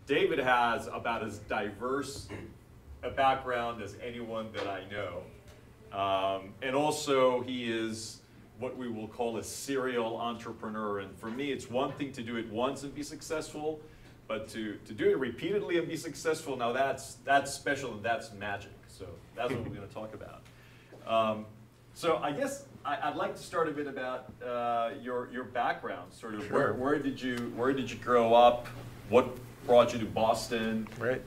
David has about as diverse a background as anyone that I know. And also, he is what we will call a serial entrepreneur. And for me, it's one thing to do it once and be successful, but to do it repeatedly and be successful, now that's special and that's magic. So that's what we're going to talk about. So I guess I'd like to start a bit about your background. Sort of Sure. where did you grow up? What brought you to Boston? Right.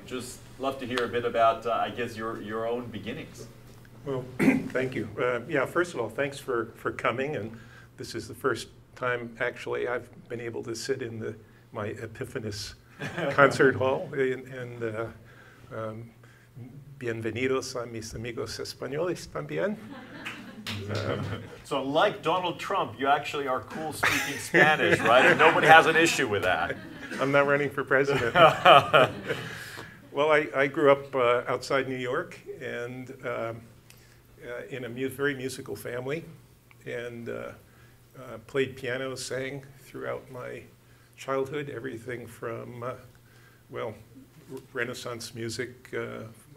Just love to hear a bit about I guess your own beginnings. Well, thank you. Yeah, first of all, thanks for coming. And this is the first time, actually, I've been able to sit in my Epiphanis concert hall. And bienvenidos a mis amigos españoles también. So like Donald Trump, you actually are cool speaking Spanish, right? And nobody has an issue with that. I'm not running for president. Well, I grew up outside New York and in a very musical family, and played piano, sang throughout my childhood, everything from, well, Renaissance music.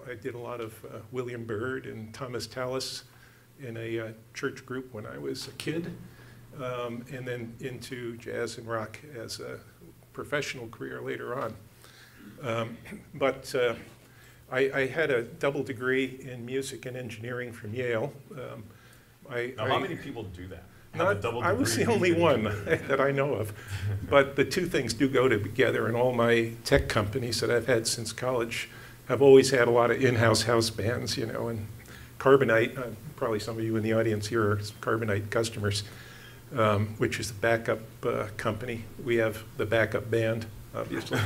I did a lot of William Byrd and Thomas Tallis in a church group when I was a kid, and then into jazz and rock as a professional career later on. But I had a double degree in music and engineering from Yale. Now, how many people do that? I was the only one that I know of. But the two things do go together, and all my tech companies that I've had since college have always had a lot of in-house house bands, you know, and Carbonite, probably some of you in the audience here are Carbonite customers, which is the backup company. We have the backup band, obviously.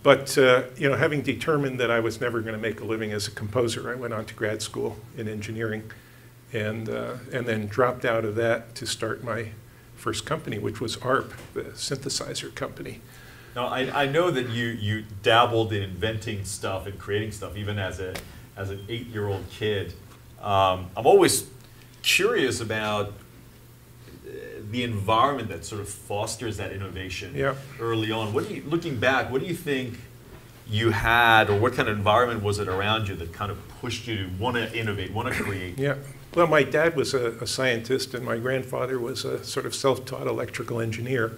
But you know, having determined that I was never going to make a living as a composer, I went on to grad school in engineering, and then dropped out of that to start my first company, which was ARP, the synthesizer company. Now, I know that you dabbled in inventing stuff and creating stuff even as an 8-year-old kid. I'm always curious about the environment that sort of fosters that innovation early on. Looking back, what do you think you had, or what kind of environment was it around you that kind of pushed you to want to innovate, want to create? Yeah, well, my dad was a scientist, and my grandfather was a sort of self-taught electrical engineer.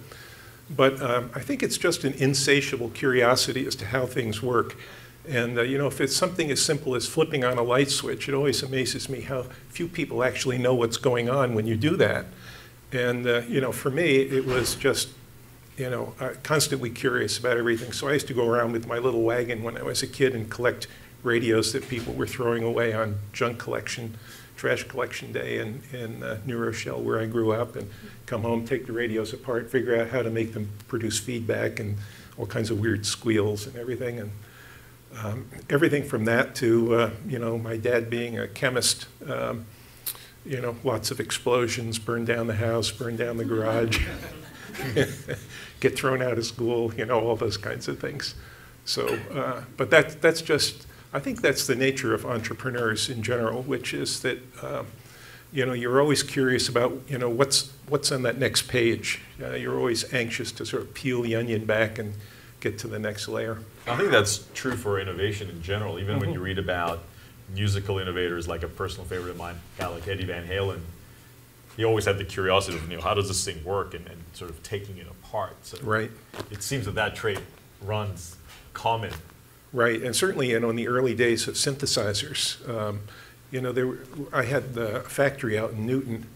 But I think it's just an insatiable curiosity as to how things work. And you know, if it's something as simple as flipping on a light switch, it always amazes me how few people actually know what's going on when you do that. And you know, for me, it was just, you know, constantly curious about everything. So I used to go around with my little wagon when I was a kid and collect radios that people were throwing away on junk collection, trash collection day in New Rochelle, where I grew up, and come home, take the radios apart, figure out how to make them produce feedback and all kinds of weird squeals and everything. And everything from that to, you know, my dad being a chemist, you know, lots of explosions, burn down the house, burn down the garage, get thrown out of school, you know, all those kinds of things. So, but that's just, I think that's the nature of entrepreneurs in general, which is that, you know, you're always curious about, you know, what's on that next page. You're always anxious to sort of peel the onion back and get to the next layer. I think that's true for innovation in general. Even when you read about musical innovators, like a personal favorite of mine, a guy like Eddie Van Halen, he always had the curiosity of, you know, how does this thing work, and sort of taking it apart. So right. It seems that trait runs common. Right, and certainly, you know, in the early days of synthesizers, you know, I had the factory out in Newton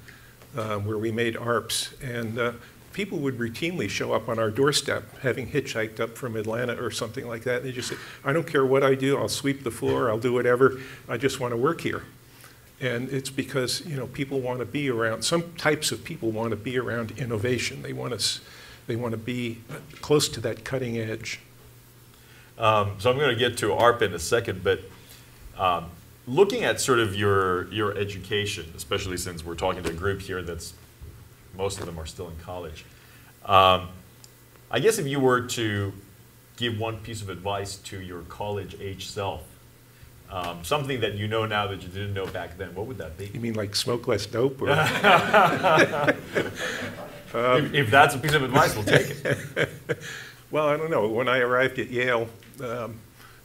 where we made ARPs, and people would routinely show up on our doorstep, having hitchhiked up from Atlanta or something like that. They just say, I don't care what I do, I'll sweep the floor, I'll do whatever, I just want to work here. And it's because, you know, people want to be around, some types of people want to be around innovation. They want to be close to that cutting edge. So I'm going to get to ARP in a second, but looking at sort of your education, especially since we're talking to a group here that's, most of them are still in college. I guess if you were to give one piece of advice to your college-age self, something that you know now that you didn't know back then, what would that be? You mean like smoke less dope? Or? If that's a piece of advice, we'll take it. Well, I don't know. When I arrived at Yale,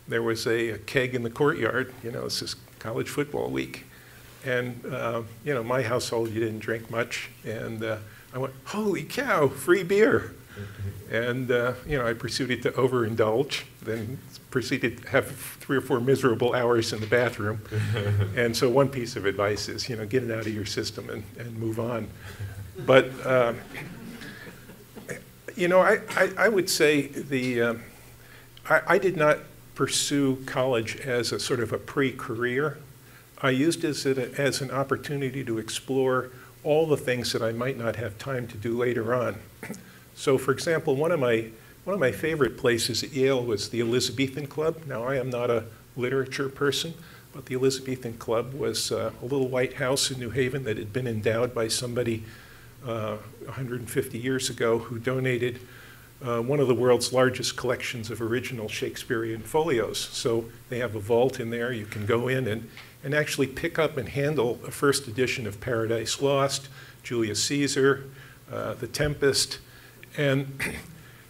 there was a keg in the courtyard. You know, this is college football week. And, you know, my household, you didn't drink much. And I went, holy cow, free beer. And, you know, I proceeded to overindulge, then proceeded to have 3 or 4 miserable hours in the bathroom. And so one piece of advice is, you know, get it out of your system and move on. But, you know, I would say I did not pursue college as a sort of a pre-career. I used it as an opportunity to explore all the things that I might not have time to do later on. So, for example, one of my favorite places at Yale was the Elizabethan Club. Now, I am not a literature person, but the Elizabethan Club was a little white house in New Haven that had been endowed by somebody 150 years ago who donated one of the world's largest collections of original Shakespearean folios. So they have a vault in there. You can go in and actually pick up and handle a first edition of Paradise Lost, Julius Caesar, The Tempest. And,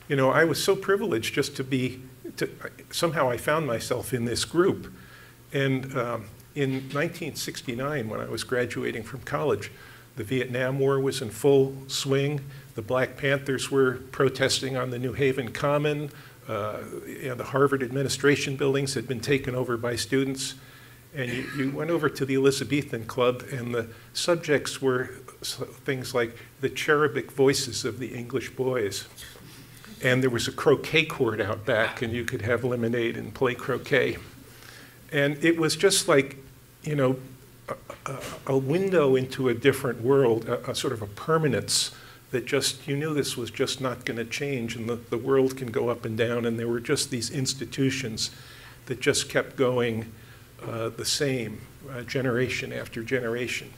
you know, I was so privileged just somehow I found myself in this group. And in 1969, when I was graduating from college, the Vietnam War was in full swing. The Black Panthers were protesting on the New Haven Common. You know, the Harvard administration buildings had been taken over by students. And you went over to the Elizabethan Club, and the subjects were things like the cherubic voices of the English boys. And there was a croquet court out back, and you could have lemonade and play croquet. And it was just like, you know, a window into a different world, a sort of a permanence that just, you knew this was just not going to change, and the world can go up and down, and there were just these institutions that just kept going the same generation after generation.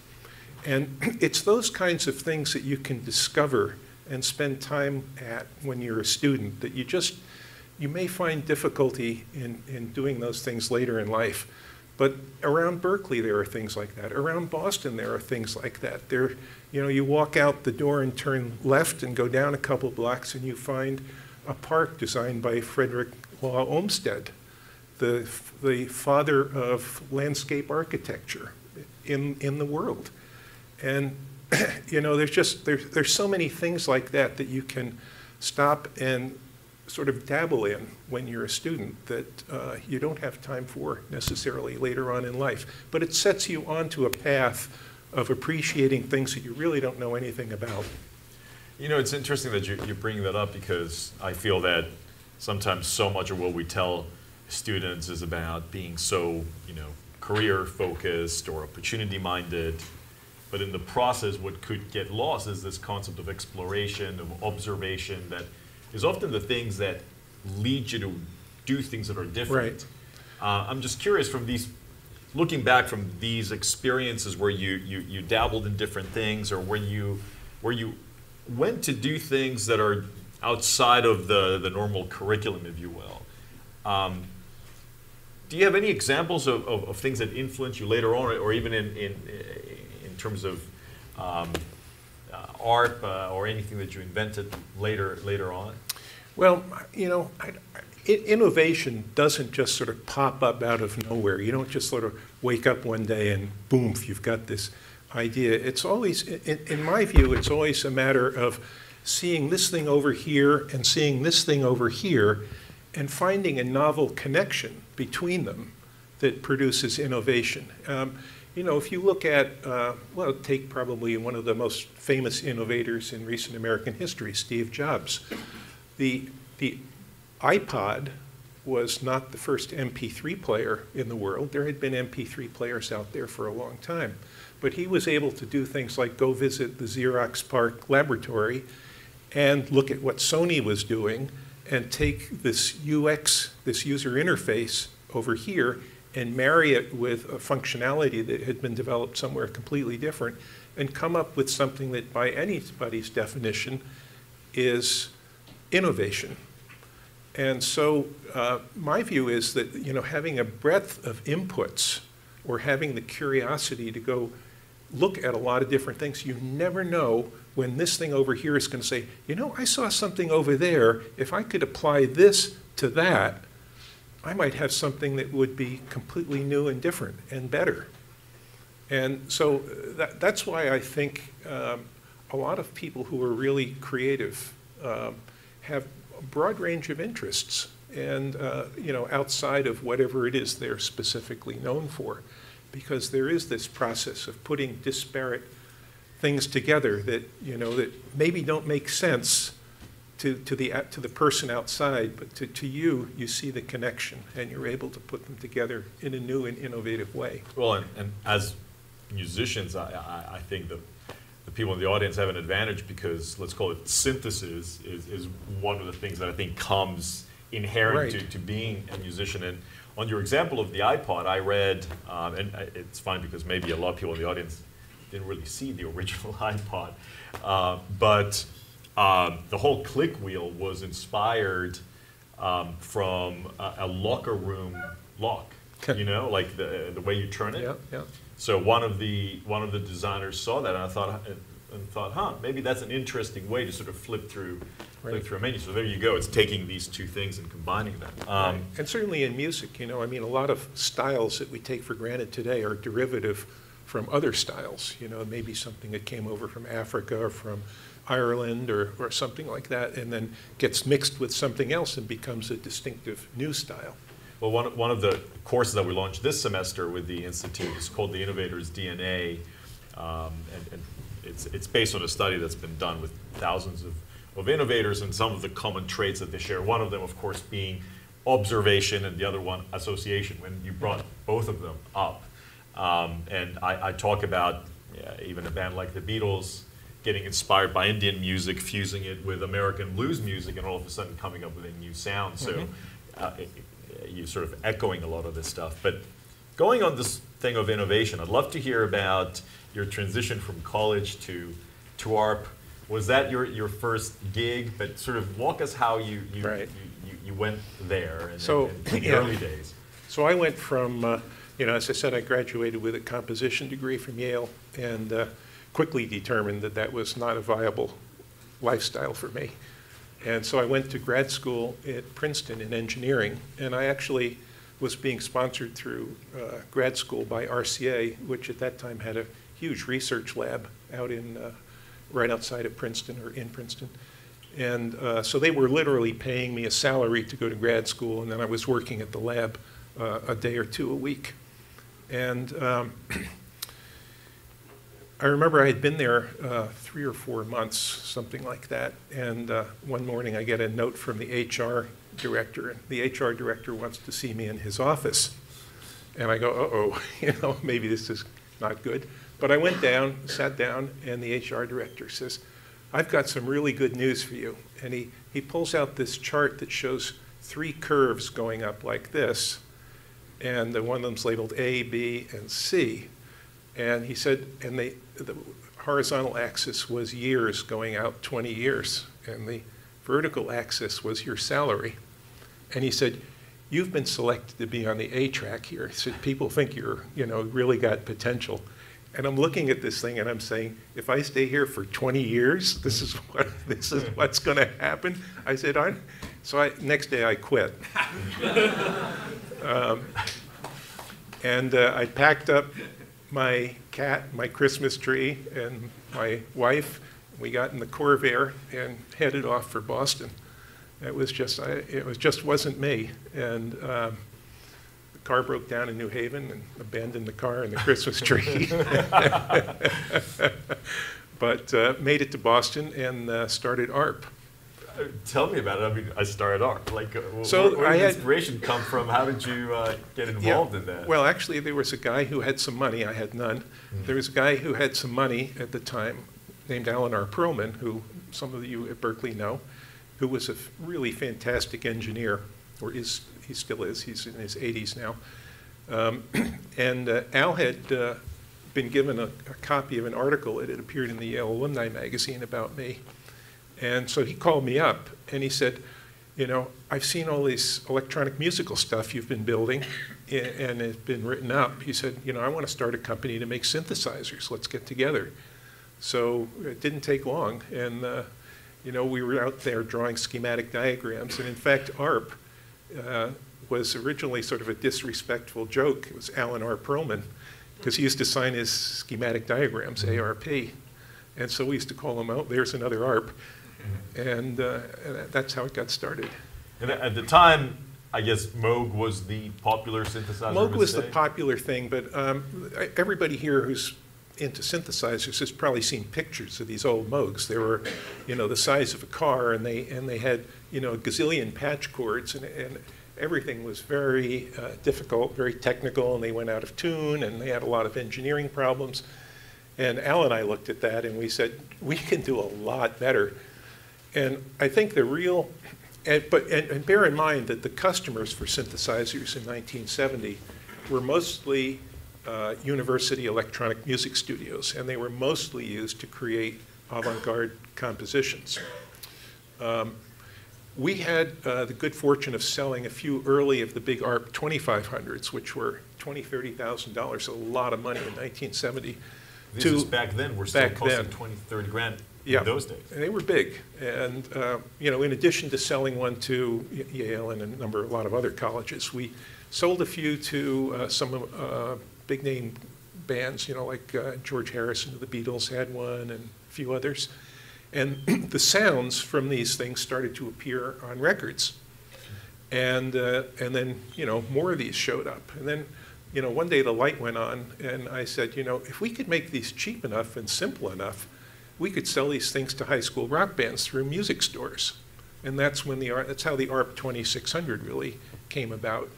And it's those kinds of things that you can discover and spend time at when you're a student that you may find difficulty in doing those things later in life. But around Berkeley, there are things like that. Around Boston, there are things like that. You know, you walk out the door and turn left and go down a couple blocks, and you find a park designed by Frederick Law Olmsted, the father of landscape architecture in the world. And you know, there's so many things like that that you can stop and sort of dabble in when you're a student that you don't have time for necessarily later on in life. But it sets you onto a path of appreciating things that you really don't know anything about. You know, it's interesting that you bring that up, because I feel that sometimes so much of what we tell students is about being so, you know, career focused or opportunity minded. But in the process, what could get lost is this concept of exploration, of observation, that is often the things that lead you to do things that are different. Right. I'm just curious, from these, looking back from these experiences where you dabbled in different things, or where you went to do things that are outside of the normal curriculum, if you will. Do you have any examples of things that influence you later on, or even in terms of ARP or anything that you invented later on? Well, you know, innovation doesn't just sort of pop up out of nowhere. You don't just sort of wake up one day and boom, you've got this idea. It's always, in my view, it's always a matter of seeing this thing over here and seeing this thing over here and finding a novel connection between them that produces innovation. You know, if you look at, well, take probably one of the most famous innovators in recent American history, Steve Jobs. The iPod was not the first MP3 player in the world. There had been MP3 players out there for a long time. But he was able to do things like go visit the Xerox PARC laboratory and look at what Sony was doing and take this UX, this user interface over here, and marry it with a functionality that had been developed somewhere completely different, and come up with something that by anybody's definition is innovation. And so my view is that, you know, having a breadth of inputs, or having the curiosity to go look at a lot of different things. You never know when this thing over here is going to say, you know, I saw something over there. If I could apply this to that, I might have something that would be completely new and different and better. And so that's why I think a lot of people who are really creative have a broad range of interests and, you know, outside of whatever it is they're specifically known for. Because there is this process of putting disparate things together that, you know, that maybe don't make sense to the person outside, but to you, you see the connection, and you're able to put them together in a new and innovative way. Well, and as musicians, I think the people in the audience have an advantage because, let's call it synthesis, is one of the things that I think comes inherent Right. to being a musician. And on your example of the iPod, I read, and it's fine because maybe a lot of people in the audience didn't really see the original iPod, but the whole click wheel was inspired from a locker room lock. You know, like the way you turn it. Yeah, yeah. So one of the designers saw that, and I thought, huh, maybe that's an interesting way to sort of flip through a menu. So there you go. It's taking these two things and combining them. Right. And certainly in music, you know, I mean, a lot of styles that we take for granted today are derivative from other styles. You know, maybe something that came over from Africa or from Ireland or something like that, and then gets mixed with something else and becomes a distinctive new style. Well, one of the courses that we launched this semester with the Institute is called The Innovator's DNA, and it's based on a study that's been done with thousands of innovators and some of the common traits that they share. One of them, of course, being observation, and the other one, association, when you brought both of them up. And I talk about even a band like the Beatles getting inspired by Indian music, fusing it with American blues music, and all of a sudden coming up with a new sound. So you're sort of echoing a lot of this stuff. But going on this thing of innovation, I'd love to hear about your transition from college to ARP. Was that your first gig? But sort of walk us how you went there in the early days. So I went from, you know, as I said, I graduated with a composition degree from Yale and quickly determined that that was not a viable lifestyle for me. And so I went to grad school at Princeton in engineering, and I actually was being sponsored through grad school by RCA, which at that time had a huge research lab out in right outside of Princeton or in Princeton. And so they were literally paying me a salary to go to grad school, and then I was working at the lab a day or two a week. And I remember I had been there 3 or 4 months, something like that, and one morning I get a note from the HR director, and the HR director wants to see me in his office. And I go, uh-oh, you know, maybe this is not good. But I went down, sat down, and the HR director says, I've got some really good news for you. And he pulls out this chart that shows 3 curves going up like this, and one of them's labeled A, B, and C. And he said, and the horizontal axis was years going out 20 years, and the vertical axis was your salary. And he said, you've been selected to be on the A track here. He said, people think you're, you know, really got potential. And I'm looking at this thing and I'm saying, if I stay here for 20 years, this is what's going to happen. I said, next day I quit. And I packed up my cat, my Christmas tree, and my wife. We got in the Corvair and headed off for Boston. It was just wasn't me. And the car broke down in New Haven and abandoned the car and the Christmas tree. But made it to Boston and started ARP. Tell me about it. I mean, I started ARP. Like, so where did inspiration come from? How did you get involved in that? Well, actually, there was a guy who had some money. I had none. There was a guy who had some money at the time named Alan R. Perlman, who some of you at Berkeley know, who was a really fantastic engineer, or he still is. He's in his 80s now. And Al had been given a copy of an article that had appeared in the Yale Alumni magazine about me. And so he called me up and he said, you know, I've seen all this electronic musical stuff you've been building, and it's been written up. He said, you know, I want to start a company to make synthesizers. Let's get together. So it didn't take long, and you know, we were out there drawing schematic diagrams, and in fact, ARP was originally sort of a disrespectful joke. It was Alan R. Perlman, because he used to sign his schematic diagrams, ARP, and so we used to call him out, there's another ARP, and that's how it got started. And at the time, I guess Moog was the popular synthesizer? Moog was the popular thing, but everybody here who's into synthesizers has probably seen pictures of these old Moogs. They were, you know, the size of a car, and they had, you know, a gazillion patch cords, and everything was very difficult, very technical, and they went out of tune, and they had a lot of engineering problems. And Al and I looked at that, and we said, we can do a lot better. And I think the real, and bear in mind that the customers for synthesizers in 1970 were mostly university electronic music studios, and they were mostly used to create avant-garde compositions. We had the good fortune of selling a few early of the big ARP 2500s, which were $20,000, $30,000, a lot of money in 1970. These back then were still costing 20, 30 grand in those days. And they were big. And you know, in addition to selling one to Yale and a lot of other colleges, we sold a few to some big name bands, you know, like George Harrison of the Beatles had one, and a few others. And the sounds from these things started to appear on records. And then, you know, more of these showed up. And then, you know, one day the light went on, and I said, you know, if we could make these cheap enough and simple enough, we could sell these things to high school rock bands through music stores. And that's when that's how the ARP 2600 really came about.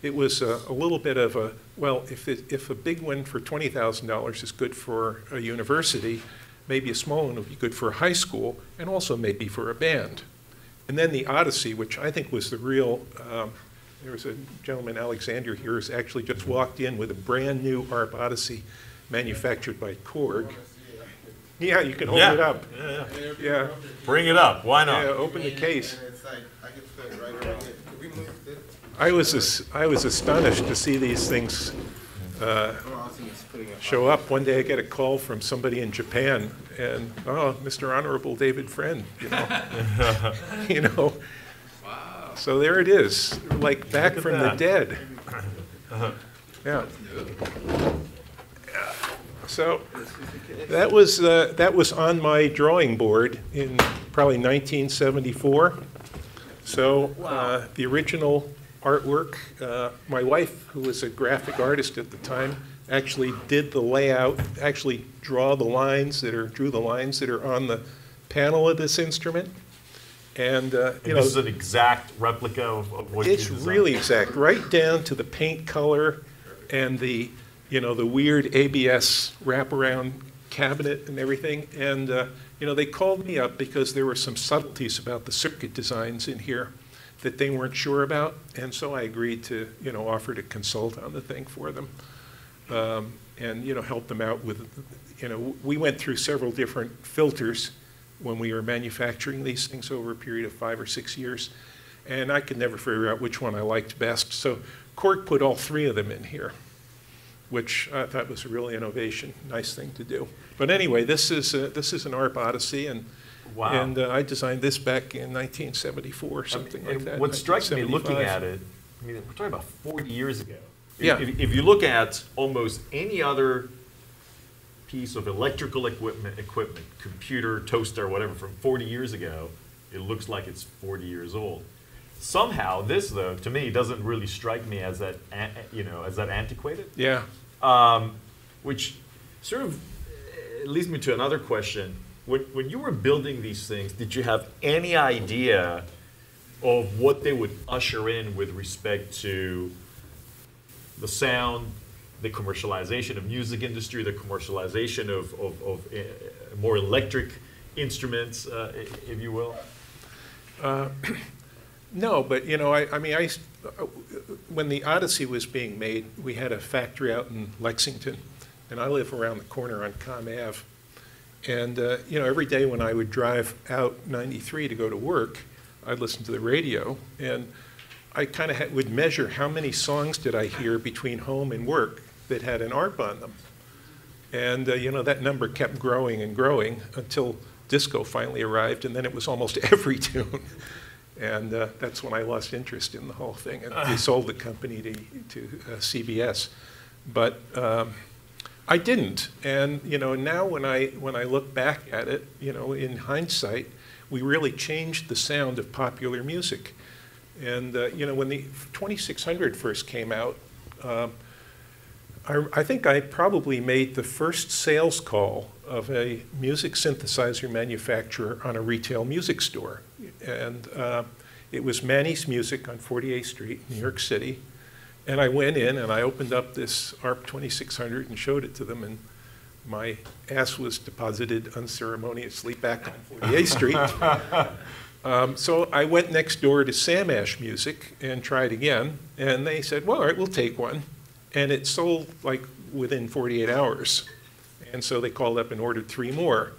It was a little bit of a, well, if a big one for $20,000 is good for a university, maybe a small one would be good for a high school, and also maybe for a band. And then the Odyssey, which I think was the real, there was a gentleman, Alexander here, who's actually just walked in with a brand new ARP Odyssey manufactured by Korg. Yeah, you can hold it up. Yeah. Bring it up. Why not? Yeah, open the case. It's like, I can fit it right over here. Could we move this? I was astonished to see these things show up. One day I get a call from somebody in Japan, and oh, Mr. Honorable David Friend, you know, you know. Wow. So there it is, like back from the dead. Yeah. So that was on my drawing board in probably 1974. So the original artwork, my wife, who was a graphic artist at the time, actually did the layout, actually drew the lines that are on the panel of this instrument. And you know, this is an exact replica of what you designed. It's really exact, right down to the paint color and the, you know, the weird ABS wraparound cabinet and everything. And you know, they called me up because there were some subtleties about the circuit designs in here that they weren't sure about, and so I agreed to, you know, offer to consult on the thing for them, and, you know, help them out with, you know, we went through several different filters when we were manufacturing these things over a period of 5 or 6 years, and I could never figure out which one I liked best. So Korg put all 3 of them in here, which I thought was a real innovation, nice thing to do. But anyway, this is an ARP Odyssey, and wow. And I designed this back in 1974, something like that. What strikes me looking at it, I mean, we're talking about 40 years ago. Yeah. If you look at almost any other piece of electrical equipment, computer, toaster, whatever, from 40 years ago, it looks like it's 40 years old. Somehow, this, though, to me, doesn't really strike me as that, you know, as that antiquated. Yeah. Which sort of leads me to another question. When you were building these things, did you have any idea of what they would usher in with respect to the sound, the commercialization of music industry, the commercialization of more electric instruments, if you will? No, but you know, I mean, when the Odyssey was being made, we had a factory out in Lexington, and I live around the corner on Com Ave. And you know, every day when I would drive out 93 to go to work, I'd listen to the radio, and I kind of would measure how many songs did I hear between home and work that had an ARP on them. And you know, that number kept growing and growing until disco finally arrived, and then it was almost every tune. And that's when I lost interest in the whole thing, and we sold the company to CBS. But I didn't, and you know, now when I look back at it, you know, in hindsight, we really changed the sound of popular music. And you know, when the 2600 first came out, I think I probably made the first sales call of a music synthesizer manufacturer on a retail music store. And it was Manny's Music on 48th Street, New York City. And I went in and I opened up this ARP 2600 and showed it to them, and my ass was deposited unceremoniously back on 48th Street. So I went next door to Sam Ash Music and tried again, and they said, well, all right, we'll take one. And it sold like within 48 hours. And so they called up and ordered 3 more.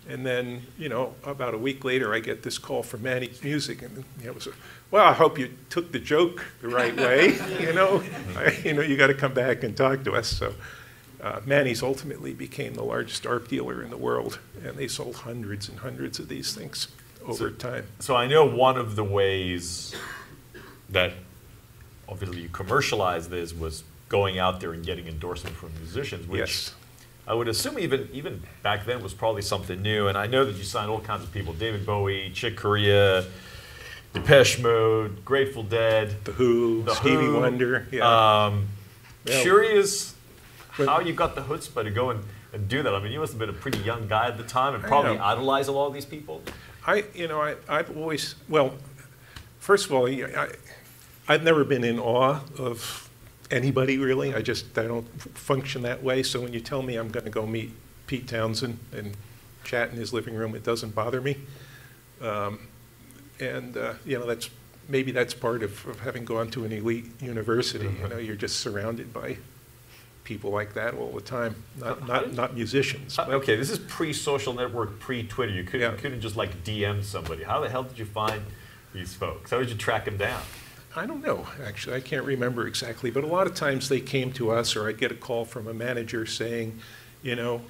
And then, you know, about a week later, I get this call from Manny's Music, and it was, well, I hope you took the joke the right way. You know, you got to come back and talk to us. So Manny's ultimately became the largest ARP dealer in the world, and they sold hundreds and hundreds of these things over time. So I know one of the ways that obviously you commercialized this was going out there and getting endorsement from musicians, which Yes. I would assume even back then was probably something new. And I know that you signed all kinds of people: David Bowie, Chick Corea, Depeche Mode, Grateful Dead, The Who, Stevie Wonder. Yeah. Well, Curious how you got the chutzpah to go and do that. I mean, you must have been a pretty young guy at the time and probably idolized a lot of these people. I've always, well, first of all, I've never been in awe of anybody, really. I don't function that way. So when you tell me I'm going to go meet Pete Townsend and chat in his living room, it doesn't bother me. You know, maybe that's part of having gone to an elite university. You know, you're just surrounded by people like that all the time, not musicians. Okay, this is pre-social network, pre-Twitter. You couldn't just like DM somebody. How the hell did you find these folks? How did you track them down? I don't know, actually. I can't remember exactly. But a lot of times they came to us, or I'd get a call from a manager saying, you know,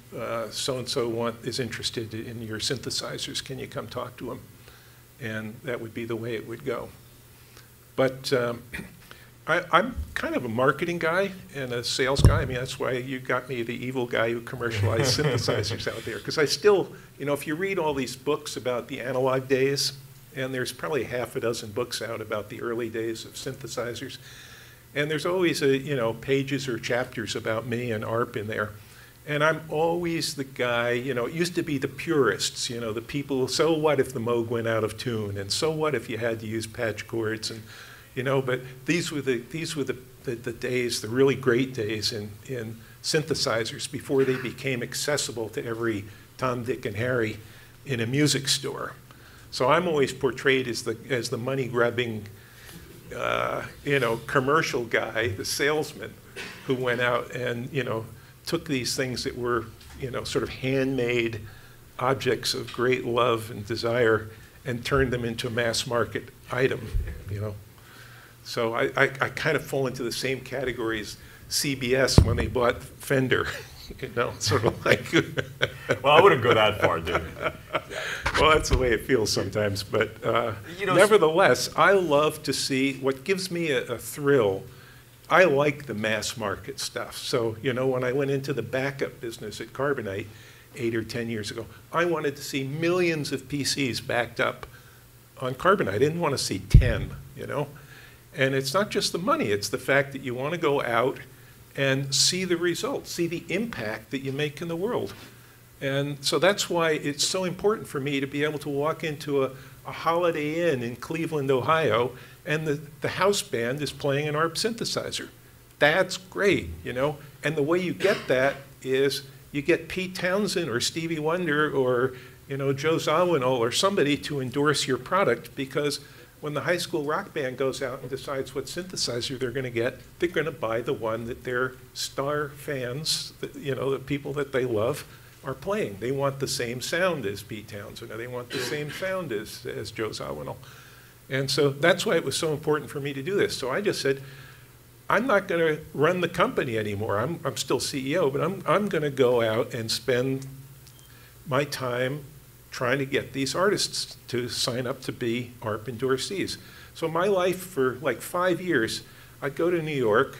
so-and-so is interested in your synthesizers. Can you come talk to him? And that would be the way it would go. But I'm kind of a marketing guy and a sales guy. I mean, that's why you got me the evil guy who commercialized synthesizers out there. Because I still, you know, if you read all these books about the analog days, and there's probably half a dozen books out about the early days of synthesizers, and there's always pages or chapters about me and ARP in there. And I'm always the guy, you know, it used to be the purists, you know, the people, so what if the Moog went out of tune, and so what if you had to use patch chords, and, you know, but these were the days, the really great days in synthesizers before they became accessible to every Tom, Dick, and Harry in a music store. So I'm always portrayed as the money-grubbing, you know, commercial guy, the salesman, who went out and, you know, took these things that were, you know, sort of handmade objects of great love and desire and turned them into a mass market item, you know. So I kind of fall into the same category as CBS when they bought Fender, you know, sort of like. Well, I wouldn't go that far, dude. Well, that's the way it feels sometimes. But you know, nevertheless, I love to see what gives me a thrill. I like the mass market stuff. So, you know, when I went into the backup business at Carbonite 8 or 10 years ago, I wanted to see millions of PCs backed up on Carbonite. I didn't want to see 10, you know. And it's not just the money. It's the fact that you want to go out and see the results, see the impact that you make in the world. And so that's why it's so important for me to be able to walk into a Holiday Inn in Cleveland, Ohio, and the house band is playing an ARP synthesizer. That's great, you know? And the way you get that is you get Pete Townsend or Stevie Wonder or, you know, Joe Zawinul or somebody to endorse your product, because when the high school rock band goes out and decides what synthesizer they're going to get, they're going to buy the one that their star fans, you know, the people that they love, are playing. They want the same sound as Pete Townsend, or they want the same sound as Joe Zawinul. And so that's why it was so important for me to do this. So I just said, I'm not going to run the company anymore. I'm still CEO, but I'm going to go out and spend my time trying to get these artists to sign up to be ARP endorsees. So my life for like 5 years, I'd go to New York,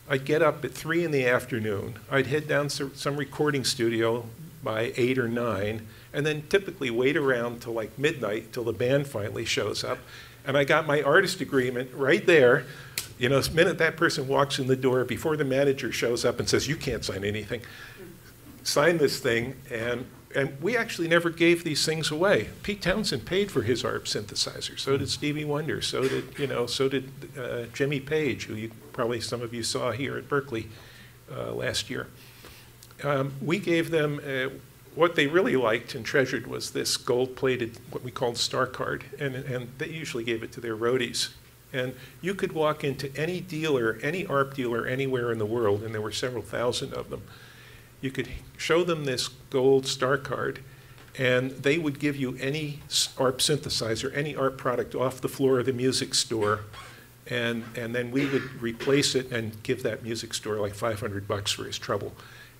I'd get up at 3 in the afternoon, I'd head down to some recording studio by 8 or 9, and then typically wait around till like midnight till the band finally shows up. And I got my artist agreement right there. You know, the minute that person walks in the door, before the manager shows up and says, you can't sign anything, sign this thing, and we actually never gave these things away. Pete Townsend paid for his ARP synthesizer. So did Stevie Wonder. So did Jimmy Page, who probably some of you saw here at Berkeley last year. We gave them what they really liked and treasured was this gold-plated, what we called star card, and they usually gave it to their roadies. And you could walk into any dealer, any ARP dealer anywhere in the world, and there were several thousand of them. You could show them this gold star card, and they would give you any ARP synthesizer, any ARP product off the floor of the music store, and then we would replace it and give that music store like $500 for his trouble.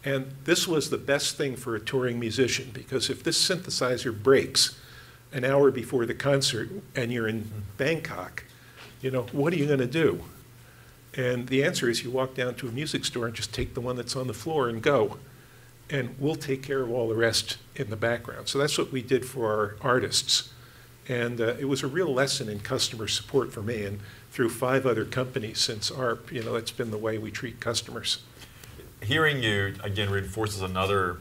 And this was the best thing for a touring musician, because if this synthesizer breaks an hour before the concert and you're in Bangkok, you know, what are you going to do? And the answer is you walk down to a music store and just take the one that's on the floor and go. And we'll take care of all the rest in the background. So that's what we did for our artists. And it was a real lesson in customer support for me. And through 5 other companies since ARP, you know, that's been the way we treat customers. Hearing you, again, reinforces another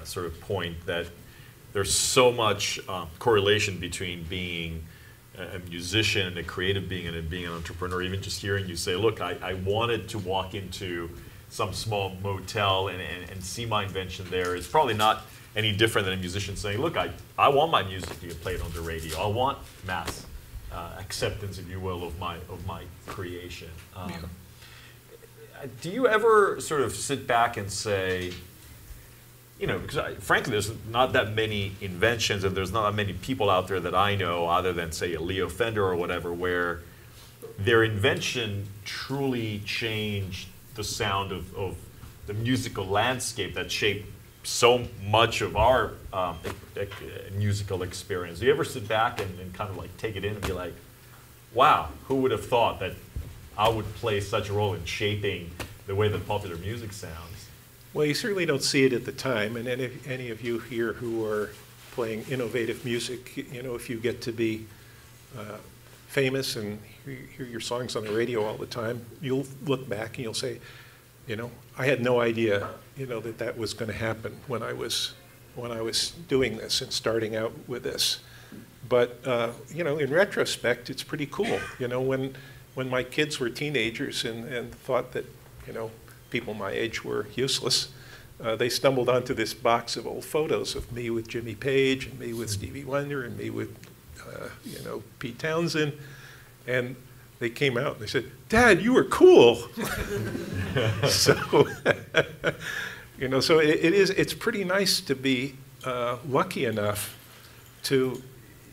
sort of point that there's so much correlation between being a musician and a creative being and being an entrepreneur. Even just hearing you say, look, I wanted to walk into some small motel and see my invention there is probably not any different than a musician saying, look, I want my music to get played on the radio. I want mass acceptance, if you will, of my creation. Yeah. Do you ever sort of sit back and say, you know, because frankly, there's not that many inventions and there's not that many people out there that I know, other than, say, a Leo Fender or whatever, where their invention truly changed the sound of the musical landscape that shaped so much of our musical experience. Do you ever sit back and kind of like take it in and be like, wow, who would have thought that I would play such a role in shaping the way that popular music sounds? Well, you certainly don't see it at the time, and any of you here who are playing innovative music, you know, if you get to be famous and hear your songs on the radio all the time, you'll look back and you'll say, you know, I had no idea, you know, that was going to happen when I was doing this and starting out with this. But you know, in retrospect, it's pretty cool. You know, when my kids were teenagers and thought that, you know, people my age were useless, they stumbled onto this box of old photos of me with Jimmy Page and me with Stevie Wonder and me with, you know, Pete Townsend. And they came out and they said, Dad, you were cool. So, you know, so it's pretty nice to be lucky enough to,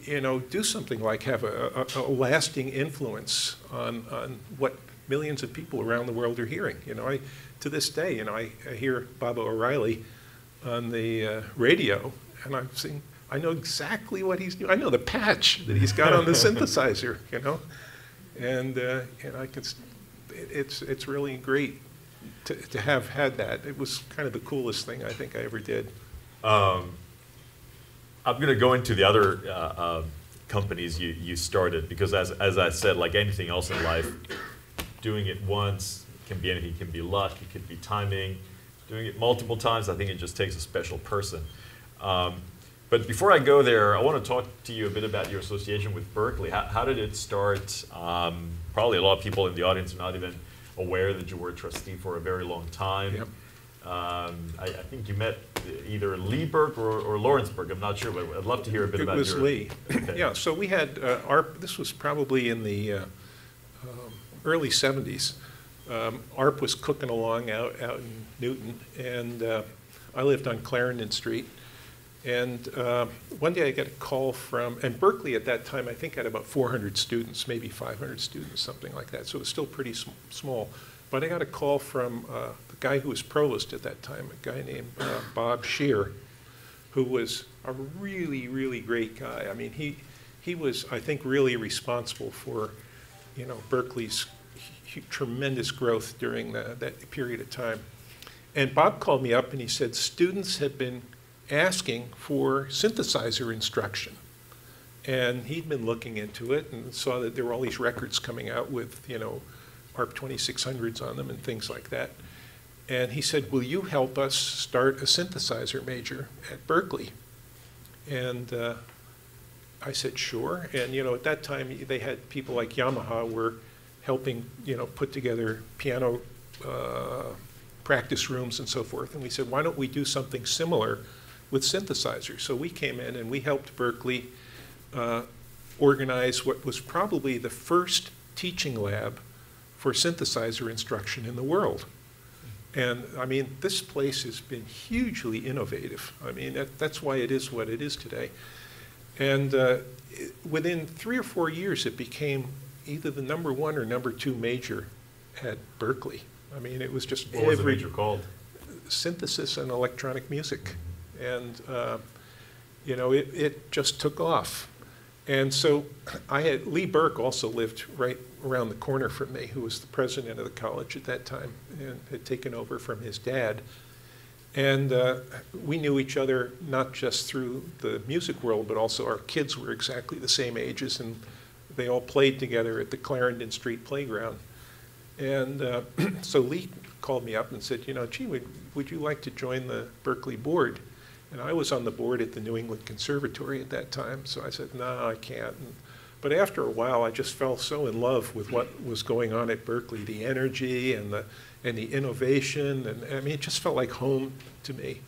you know, do something like have a lasting influence on what millions of people around the world are hearing. You know, to this day, you know, I hear Baba O'Reilly on the radio, and I'm saying, I know exactly what he's doing. I know the patch that he's got on the synthesizer, you know, and I can. It's really great to have had that. It was kind of the coolest thing I think I ever did. I'm going to go into the other companies you started, because as I said, like anything else in life, doing it once can be anything. It can be luck, it could be timing. Doing it multiple times, I think it just takes a special person. But before I go there, I want to talk to you a bit about your association with Berkeley. How did it start? Probably a lot of people in the audience are not even aware that you were a trustee for a very long time. Yep. I think you met either Lee Berk or Lawrence Berk. I'm not sure, but I'd love to hear a bit about your... It was Lee. Okay. Yeah, so we had ARP, this was probably in the early 70s. ARP was cooking along out in Newton, and I lived on Clarendon Street. And one day I got a call from, and Berkeley at that time I think had about 400 students, maybe 500 students, something like that. So it was still pretty small. But I got a call from the guy who was provost at that time, a guy named Bob Shear, who was a really, really great guy. I mean, he was, I think, really responsible for, you know, Berkeley's tremendous growth during that period of time. And Bob called me up and he said, students have been asking for synthesizer instruction. And he'd been looking into it and saw that there were all these records coming out with, you know, ARP 2600s on them and things like that. And he said, will you help us start a synthesizer major at Berkeley? And I said, sure. And, you know, at that time, they had people like Yamaha were helping, you know, put together piano practice rooms and so forth. And we said, why don't we do something similar with synthesizers? So we came in and we helped Berkeley organize what was probably the first teaching lab for synthesizer instruction in the world. And I mean, this place has been hugely innovative. I mean, that's why it is what it is today. And within 3 or 4 years, it became either the #1 or #2 major at Berkeley. I mean, it was just what was the major called? Synthesis and electronic music. And, you know, it just took off. And so Lee Burke also lived right around the corner from me, who was the president of the college at that time and had taken over from his dad. And we knew each other not just through the music world, but also our kids were exactly the same ages, and they all played together at the Clarendon Street playground. And so Lee called me up and said, you know, gee, would you like to join the Berkeley board? And I was on the board at the New England Conservatory at that time, so I said, no, I can't. But after a while, I just fell so in love with what was going on at Berkeley, the energy and the innovation, and I mean, it just felt like home to me.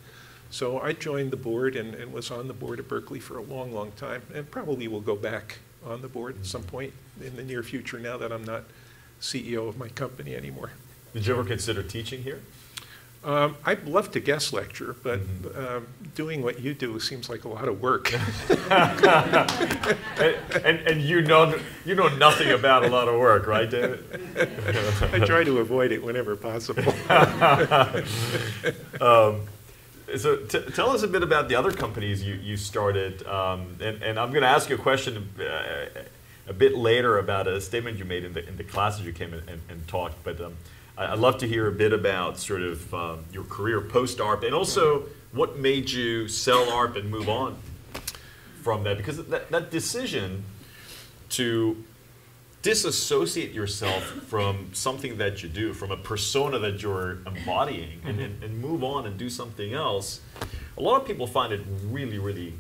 So I joined the board and was on the board at Berkeley for a long, long time, and probably will go back on the board at some point in the near future now that I'm not CEO of my company anymore. Did you ever consider teaching here? I'd love to guest lecture, but doing what you do seems like a lot of work. and you know nothing about a lot of work, right, David? I try to avoid it whenever possible. So tell us a bit about the other companies you started, and I'm going to ask you a question a bit later about a statement you made in the classes you came and talked, but I'd love to hear a bit about sort of your career post-ARP, and also what made you sell ARP and move on from that, because that decision to disassociate yourself from something that you do, from a persona that you're embodying, and move on and do something else, a lot of people find it really, really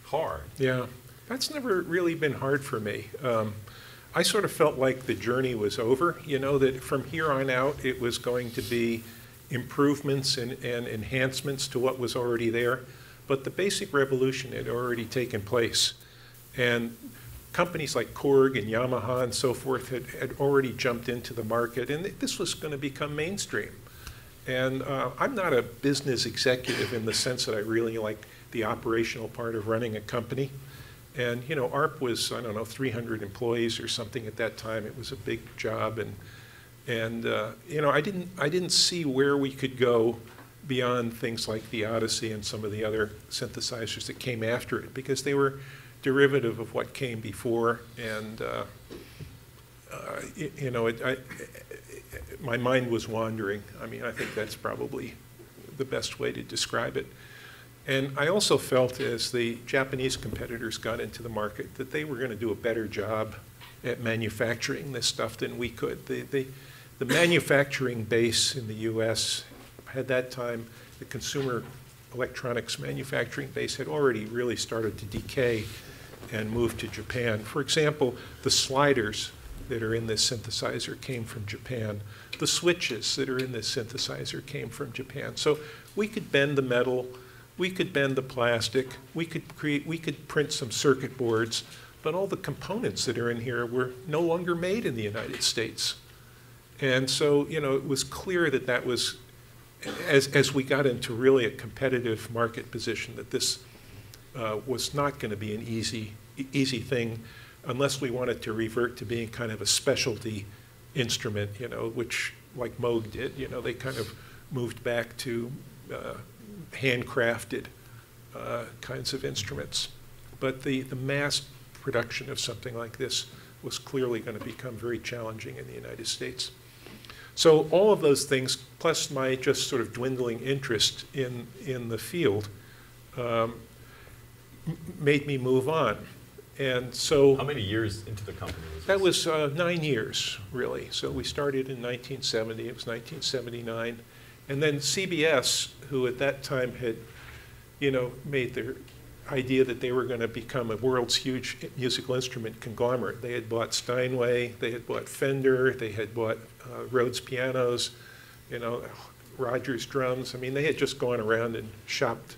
hard. Yeah, that's never really been hard for me. I sort of felt like the journey was over, you know, that from here on out it was going to be improvements and enhancements to what was already there, but the basic revolution had already taken place. And companies like Korg and Yamaha and so forth had already jumped into the market, and this was going to become mainstream. And I'm not a business executive in the sense that I really like the operational part of running a company. And, you know, ARP was, I don't know, 300 employees or something at that time. It was a big job, and you know, I didn't see where we could go beyond things like the Odyssey and some of the other synthesizers that came after it, because they were derivative of what came before, and you know, my mind was wandering. I mean, I think that's probably the best way to describe it. And I also felt, as the Japanese competitors got into the market, that they were going to do a better job at manufacturing this stuff than we could. The manufacturing base in the US, at that time, the consumer electronics manufacturing base had already really started to decay and moved to Japan. For example, the sliders that are in this synthesizer came from Japan. The switches that are in this synthesizer came from Japan. So we could bend the metal, we could bend the plastic, we could print some circuit boards, but all the components that are in here were no longer made in the United States. And so, you know, it was clear that that was, as we got into really a competitive market position, that this was not going to be an easy thing unless we wanted to revert to being kind of a specialty instrument, you know, which like Moog did, you know, they kind of moved back to handcrafted kinds of instruments. But the mass production of something like this was clearly going to become very challenging in the United States. So all of those things, plus my just sort of dwindling interest in the field, made me move on. And so how many years into the company was this? that was 9 years, really. So we started in 1970, it was 1979. And then CBS, who at that time had, you know, made their idea that they were going to become a world's huge musical instrument conglomerate. They had bought Steinway, they had bought Fender, they had bought Rhodes pianos, you know, Rogers drums. I mean, they had just gone around and shopped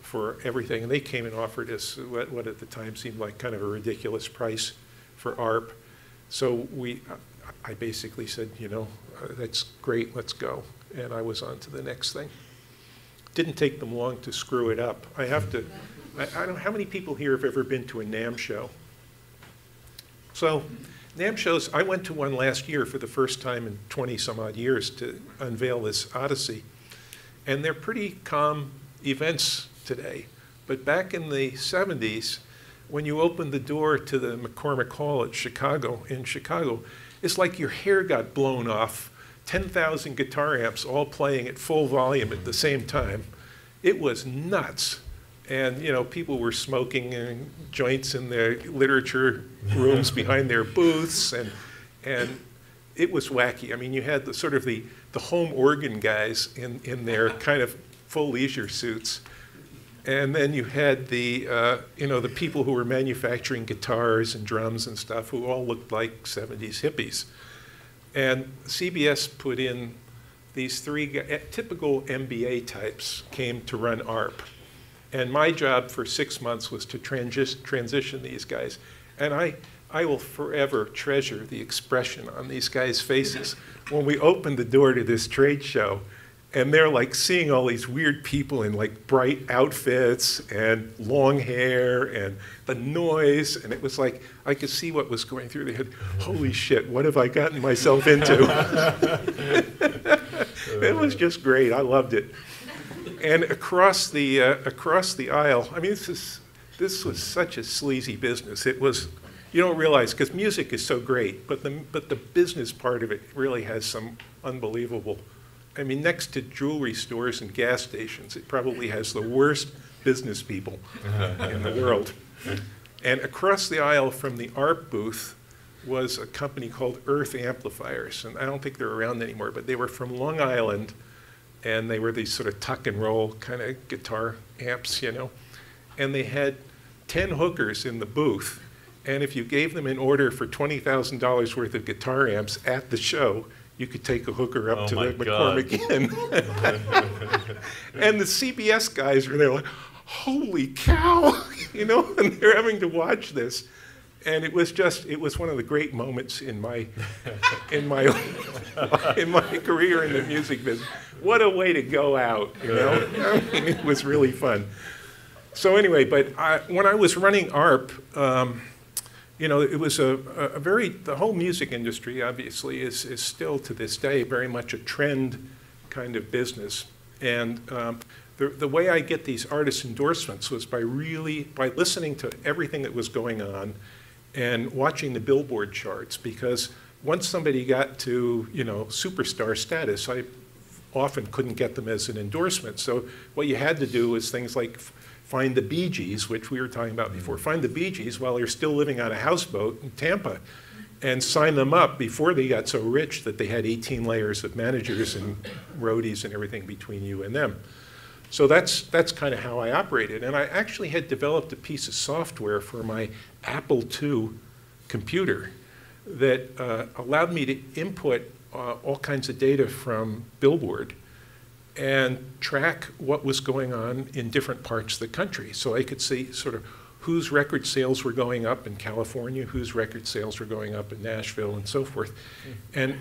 for everything. And they came and offered us what at the time seemed like kind of a ridiculous price for ARP. So I basically said, you know, that's great, let's go. And I was on to the next thing. Didn't take them long to screw it up. I have to, I don't know, how many people here have ever been to a NAMM show? So NAMM shows, I went to one last year for the first time in 20 some odd years to unveil this Odyssey. And they're pretty calm events today. But back in the 70s, when you opened the door to the McCormick Hall at Chicago, it's like your hair got blown off. 10,000 guitar amps all playing at full volume at the same time. It was nuts. And you know, people were smoking joints in their literature rooms behind their booths, and it was wacky. I mean, you had the sort of the home organ guys in their kind of full leisure suits. And then you had the, you know, the people who were manufacturing guitars and drums and stuff who all looked like 70s hippies. And CBS put in these three typical MBA types came to run ARP. And my job for 6 months was to transition these guys. And I will forever treasure the expression on these guys' faces when we opened the door to this trade show. And they're like seeing all these weird people in like bright outfits and long hair and the noise. And it was like, I could see what was going through their head. Holy shit, what have I gotten myself into? It was just great. I loved it. And across the aisle, I mean, this was such a sleazy business. It was, you don't realize, because music is so great, but the business part of it really has some unbelievable. I mean, next to jewelry stores and gas stations, it probably has the worst business people in the world. And across the aisle from the ARP booth was a company called Earth Amplifiers. And I don't think they're around anymore, but they were from Long Island, and they were these sort of tuck and roll kind of guitar amps, you know. And they had 10 hookers in the booth. And if you gave them an order for $20,000 worth of guitar amps at the show, you could take a hooker up to the McCormick Inn. And the CBS guys were there like, holy cow, you know, and they're having to watch this. And it was one of the great moments in my career in the music business. What a way to go out, you know? I mean, it was really fun. So anyway, but when I was running ARP, you know, it was the whole music industry obviously is still to this day very much a trend kind of business. And the way I get these artist endorsements was by listening to everything that was going on and watching the Billboard charts, because once somebody got to, you know, superstar status, I often couldn't get them as an endorsement. So what you had to do was things like find the Bee Gees, which we were talking about before, find the Bee Gees while they're still living on a houseboat in Tampa, and sign them up before they got so rich that they had 18 layers of managers and roadies and everything between you and them. So that's kind of how I operated. And I actually had developed a piece of software for my Apple II computer that allowed me to input all kinds of data from Billboard and track what was going on in different parts of the country. So I could see sort of whose record sales were going up in California, whose record sales were going up in Nashville, and so forth. And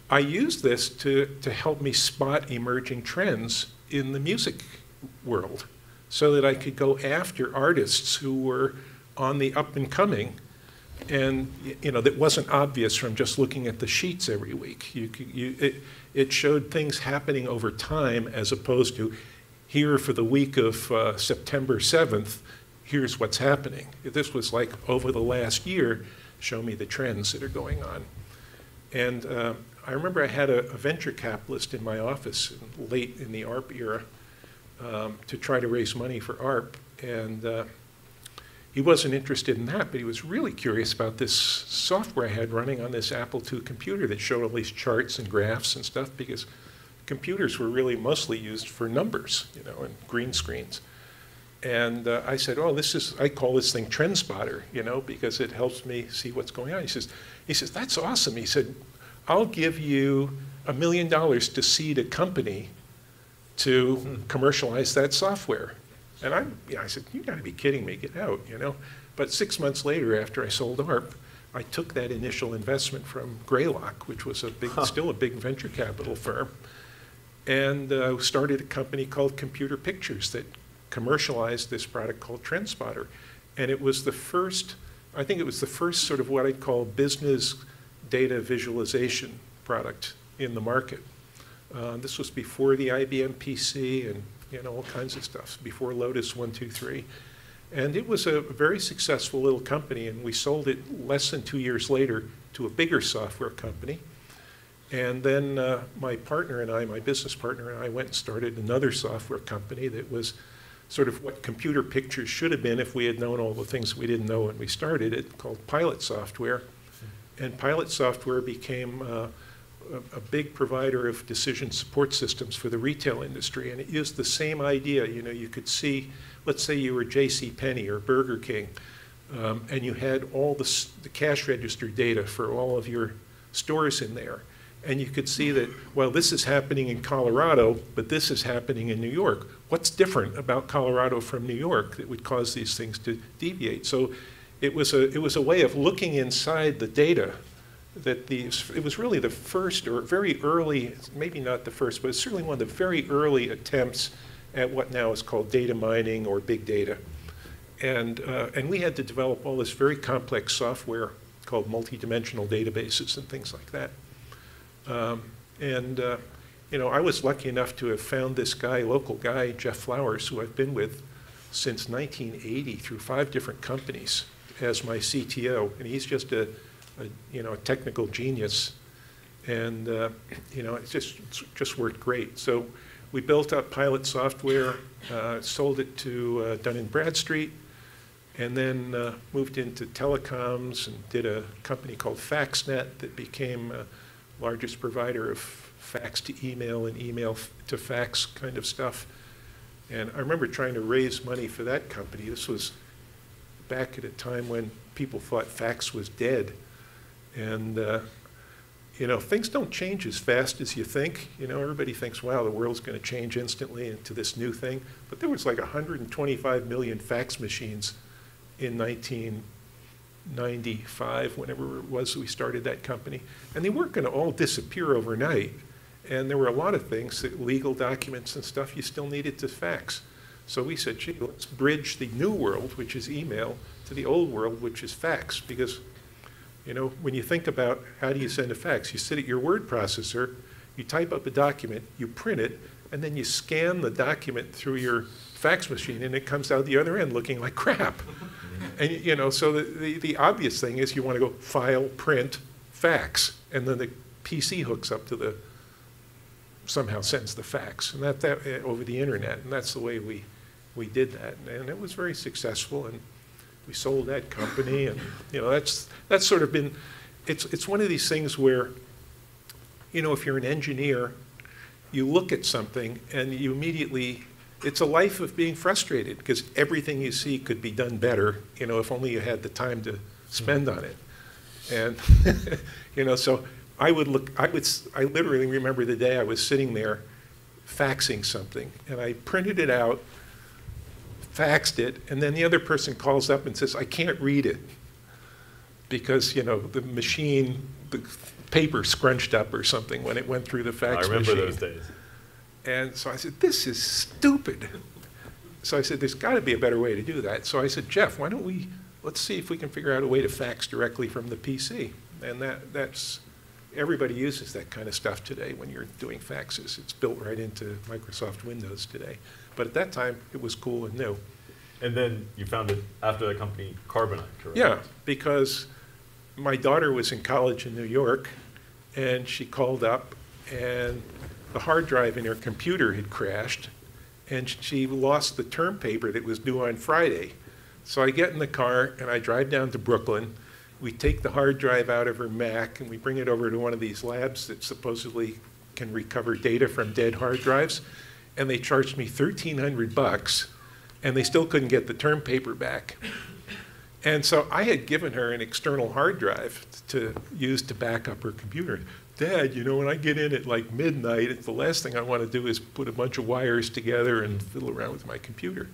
I used this to help me spot emerging trends in the music world. so that I could go after artists who were on the up and coming. And that wasn't obvious from just looking at the sheets every week. It showed things happening over time as opposed to here for the week of September 7th, here's what's happening. This was like over the last year, show me the trends that are going on. And I remember I had a venture capitalist in my office late in the ARP era to try to raise money for ARP. And he wasn't interested in that, but he was really curious about this software I had running on this Apple II computer that showed all these charts and graphs and stuff, because computers were really mostly used for numbers, and green screens. And I said, oh, I call this thing Trend Spotter, because it helps me see what's going on. He says, that's awesome. He said, I'll give you $1 million to seed a company to commercialize that software. And I said, you got to be kidding me, get out, But 6 months later, after I sold ARP, I took that initial investment from Greylock, which was still a big venture capital firm, and started a company called Computer Pictures that commercialized this product called Trend Spotter. And it was the first, I think it was the first sort of what I'd call business data visualization product in the market. This was before the IBM PC and all kinds of stuff, before Lotus 1-2-3. And it was a very successful little company, and we sold it less than 2 years later to a bigger software company. And then my business partner and I went and started another software company that was sort of what Computer Pictures should have been if we had known all the things we didn't know when we started it, called Pilot Software. And Pilot Software became a big provider of decision support systems for the retail industry. And it used the same idea. You could see, let's say you were JCPenney or Burger King, and you had all the cash register data for all of your stores in there. And you could see that, well, this is happening in Colorado, but this is happening in New York. What's different about Colorado from New York that would cause these things to deviate? So it was a way of looking inside the data that it was really the first, or very early, maybe not the first, but it's certainly one of the very early attempts at what now is called data mining or big data. And we had to develop all this very complex software called multidimensional databases and things like that. I was lucky enough to have found this guy, local guy, Jeff Flowers, who I've been with since 1980 through 5 different companies as my CTO. And he's just a technical genius. And, it just worked great. So we built up Pilot Software, sold it to Dun & Bradstreet, and then moved into telecoms and did a company called FaxNet that became largest provider of fax to email and email to fax kind of stuff. And I remember trying to raise money for that company. This was back at a time when people thought fax was dead. And, things don't change as fast as you think. Everybody thinks, wow, the world's going to change instantly into this new thing. But there was like 125 million fax machines in 1995, whenever it was we started that company. And they weren't going to all disappear overnight. And there were a lot of things, legal documents and stuff, you still needed to fax. So we said, gee, let's bridge the new world, which is email, to the old world, which is fax. Because, when you think about how do you send a fax, you sit at your word processor, you type up a document, you print it, and then you scan the document through your fax machine, and it comes out the other end looking like crap. And so the obvious thing is you want to go file, print, fax, and then the PC hooks up to somehow sends the fax, and that over the internet, and that's the way we did that, and it was very successful, and we sold that company, and that's sort of been, it's one of these things where, if you're an engineer, you look at something and you immediately, it's a life of being frustrated because everything you see could be done better, if only you had the time to spend on it. And, so I literally remember the day I was sitting there faxing something, and I printed it out, faxed it, and then the other person calls up and says, I can't read it because, the machine, the paper scrunched up or something when it went through the fax machine. I remember those days. And so I said, this is stupid. So I said, there's got to be a better way to do that. So I said, Jeff, why don't let's see if we can figure out a way to fax directly from the PC. And that's, everybody uses that kind of stuff today when you're doing faxes. It's built right into Microsoft Windows today. But at that time, it was cool and new. And then you founded, after the company, Carbonite, correct? Yeah, because my daughter was in college in New York, and she called up, and the hard drive in her computer had crashed, and she lost the term paper that was due on Friday. So I get in the car, and I drive down to Brooklyn. We take the hard drive out of her Mac, and we bring it over to one of these labs that supposedly can recover data from dead hard drives, and they charged me $1,300, and they still couldn't get the term paper back. And so I had given her an external hard drive to use to back up her computer. Dad, you know, when I get in at like midnight, the last thing I want to do is put a bunch of wires together and fiddle around with my computer.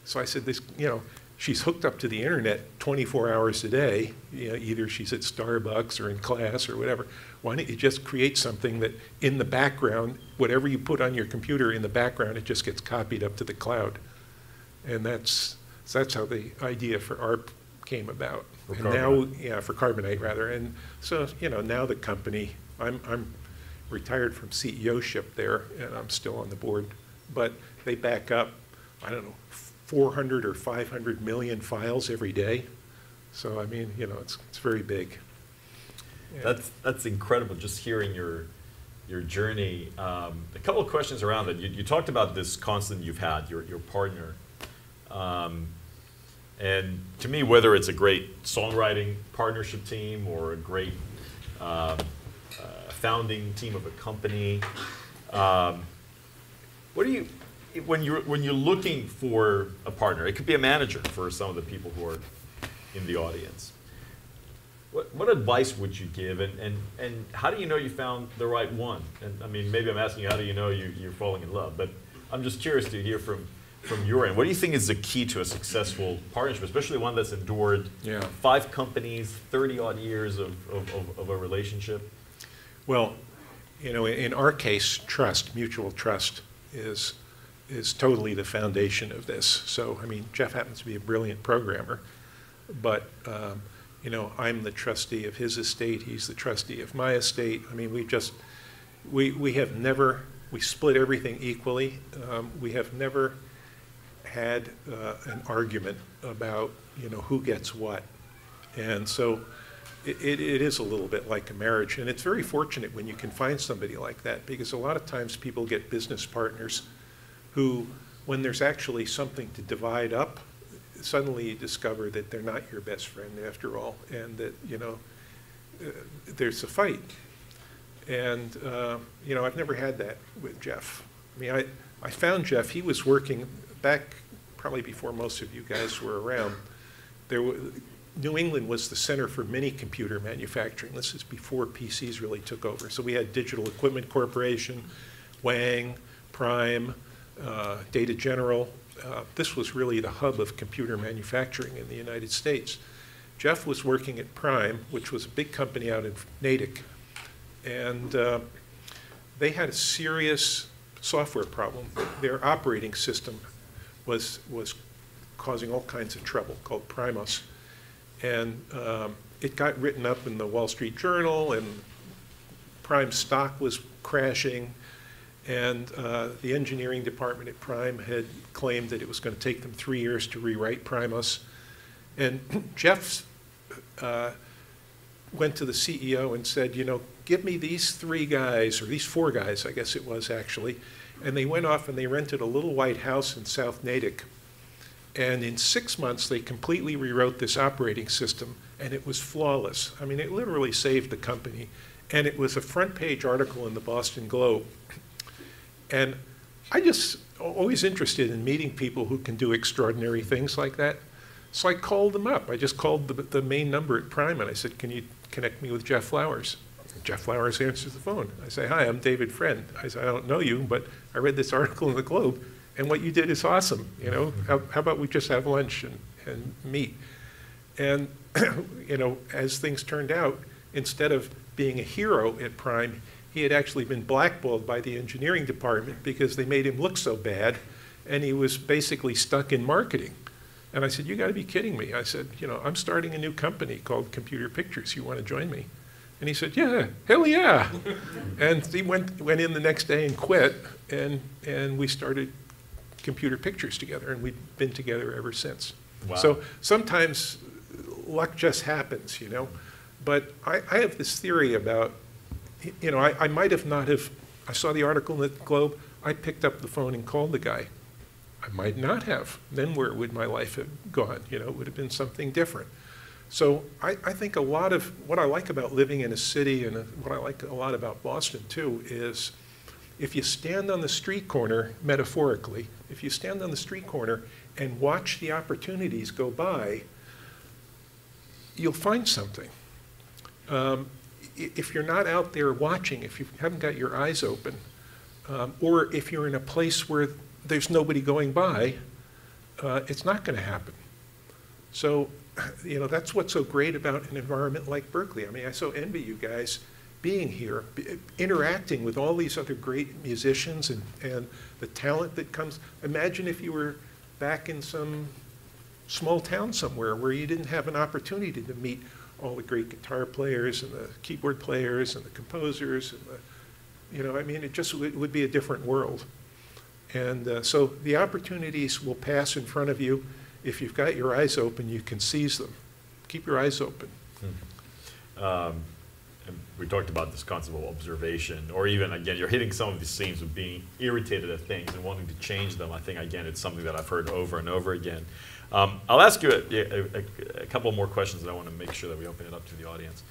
So I said, this, you know, she's hooked up to the internet 24 hours a day. You know, either she's at Starbucks or in class or whatever. Why don't you just create something that in the background, whatever you put on your computer in the background, it just gets copied up to the cloud. And that's how the idea for ARP came about. For and Carbonite. now, yeah, for Carbonite rather. And so, you know, now the company, I'm retired from CEO-ship there, and I'm still on the board. But they back up, I don't know, 400 or 500 million files every day. So I mean, you know, it's very big. Yeah. That's incredible. Just hearing your journey. A couple of questions around it. You talked about this constant you've had, your partner. And to me, whether it's a great songwriting partnership team or a great founding team of a company, what do you, when you're looking for a partner, it could be a manager for some of the people who are in the audience. What advice would you give, and how do you know you found the right one? And I mean, maybe I'm asking you, how do you know you're falling in love? But I'm just curious to hear from your end. What do you think is the key to a successful partnership, especially one that's endured 5 companies, 30-odd years of a relationship? Well, you know, in our case, trust, mutual trust, is totally the foundation of this. So, I mean, Jeff happens to be a brilliant programmer, but you know, I'm the trustee of his estate. He's the trustee of my estate. I mean, we have never, we split everything equally. We have never had an argument about, you know, who gets what. And so it is a little bit like a marriage. And it's very fortunate when you can find somebody like that, because a lot of times people get business partners who, when there's actually something to divide up, suddenly you discover that they're not your best friend after all, and that, you know, there's a fight. And, you know, I've never had that with Jeff. I mean, I found Jeff, he was working back probably before most of you guys were around. New England was the center for mini computer manufacturing. This is before PCs really took over. So we had Digital Equipment Corporation, Wang, Prime, Data General. This was really the hub of computer manufacturing in the United States. Jeff was working at Prime, which was a big company out in Natick, and they had a serious software problem. Their operating system was causing all kinds of trouble, called Primos, and it got written up in the Wall Street Journal, and Prime stock was crashing. And the engineering department at Prime had claimed that it was going to take them 3 years to rewrite Primos. And Jeff went to the CEO and said, you know, give me these 3 guys, or these 4 guys, I guess it was actually. And they went off and they rented a little white house in South Natick. And in 6 months, they completely rewrote this operating system, and it was flawless. I mean, it literally saved the company. And it was a front page article in the Boston Globe. And I just always interested in meeting people who can do extraordinary things like that. So I called them up. I just called the main number at Prime, and I said, can you connect me with Jeff Flowers? And Jeff Flowers answers the phone. I say, hi, I'm David Friend. I say, I don't know you, but I read this article in the Globe, and what you did is awesome. You know, how about we just have lunch and meet? And you know, as things turned out, instead of being a hero at Prime, he had actually been blackballed by the engineering department because they made him look so bad, and he was basically stuck in marketing. And I said, you got to be kidding me. I said, you know, I'm starting a new company called Computer Pictures. You want to join me? And he said, yeah, hell yeah. And he went in the next day and quit, and we started Computer Pictures together, and we've been together ever since. Wow. So sometimes luck just happens, you know. But I have this theory about, you know, I might have not have, I saw the article in the Globe, I picked up the phone and called the guy. I might not have. Then where would my life have gone? You know, it would have been something different. So I think a lot of what I like about living in a city, and what I like a lot about Boston too, is if you stand on the street corner, metaphorically, if you stand on the street corner and watch the opportunities go by, you'll find something. If you're not out there watching, if you haven't got your eyes open, or if you're in a place where there's nobody going by, it's not going to happen. So, you know, that's what's so great about an environment like Berkeley. I mean, I so envy you guys being here, interacting with all these other great musicians and the talent that comes. Imagine if you were back in some small town somewhere where you didn't have an opportunity to meet all the great guitar players and the keyboard players and the composers and the, you know, I mean, it would be a different world. And so the opportunities will pass in front of you. If you've got your eyes open, you can seize them. Keep your eyes open. And we talked about this concept of observation, or even, again, you're hitting some of these themes of being irritated at things and wanting to change them. I think, again, it's something that I've heard over and over again. I'll ask you a couple more questions that I want to make sure that we open it up to the audience.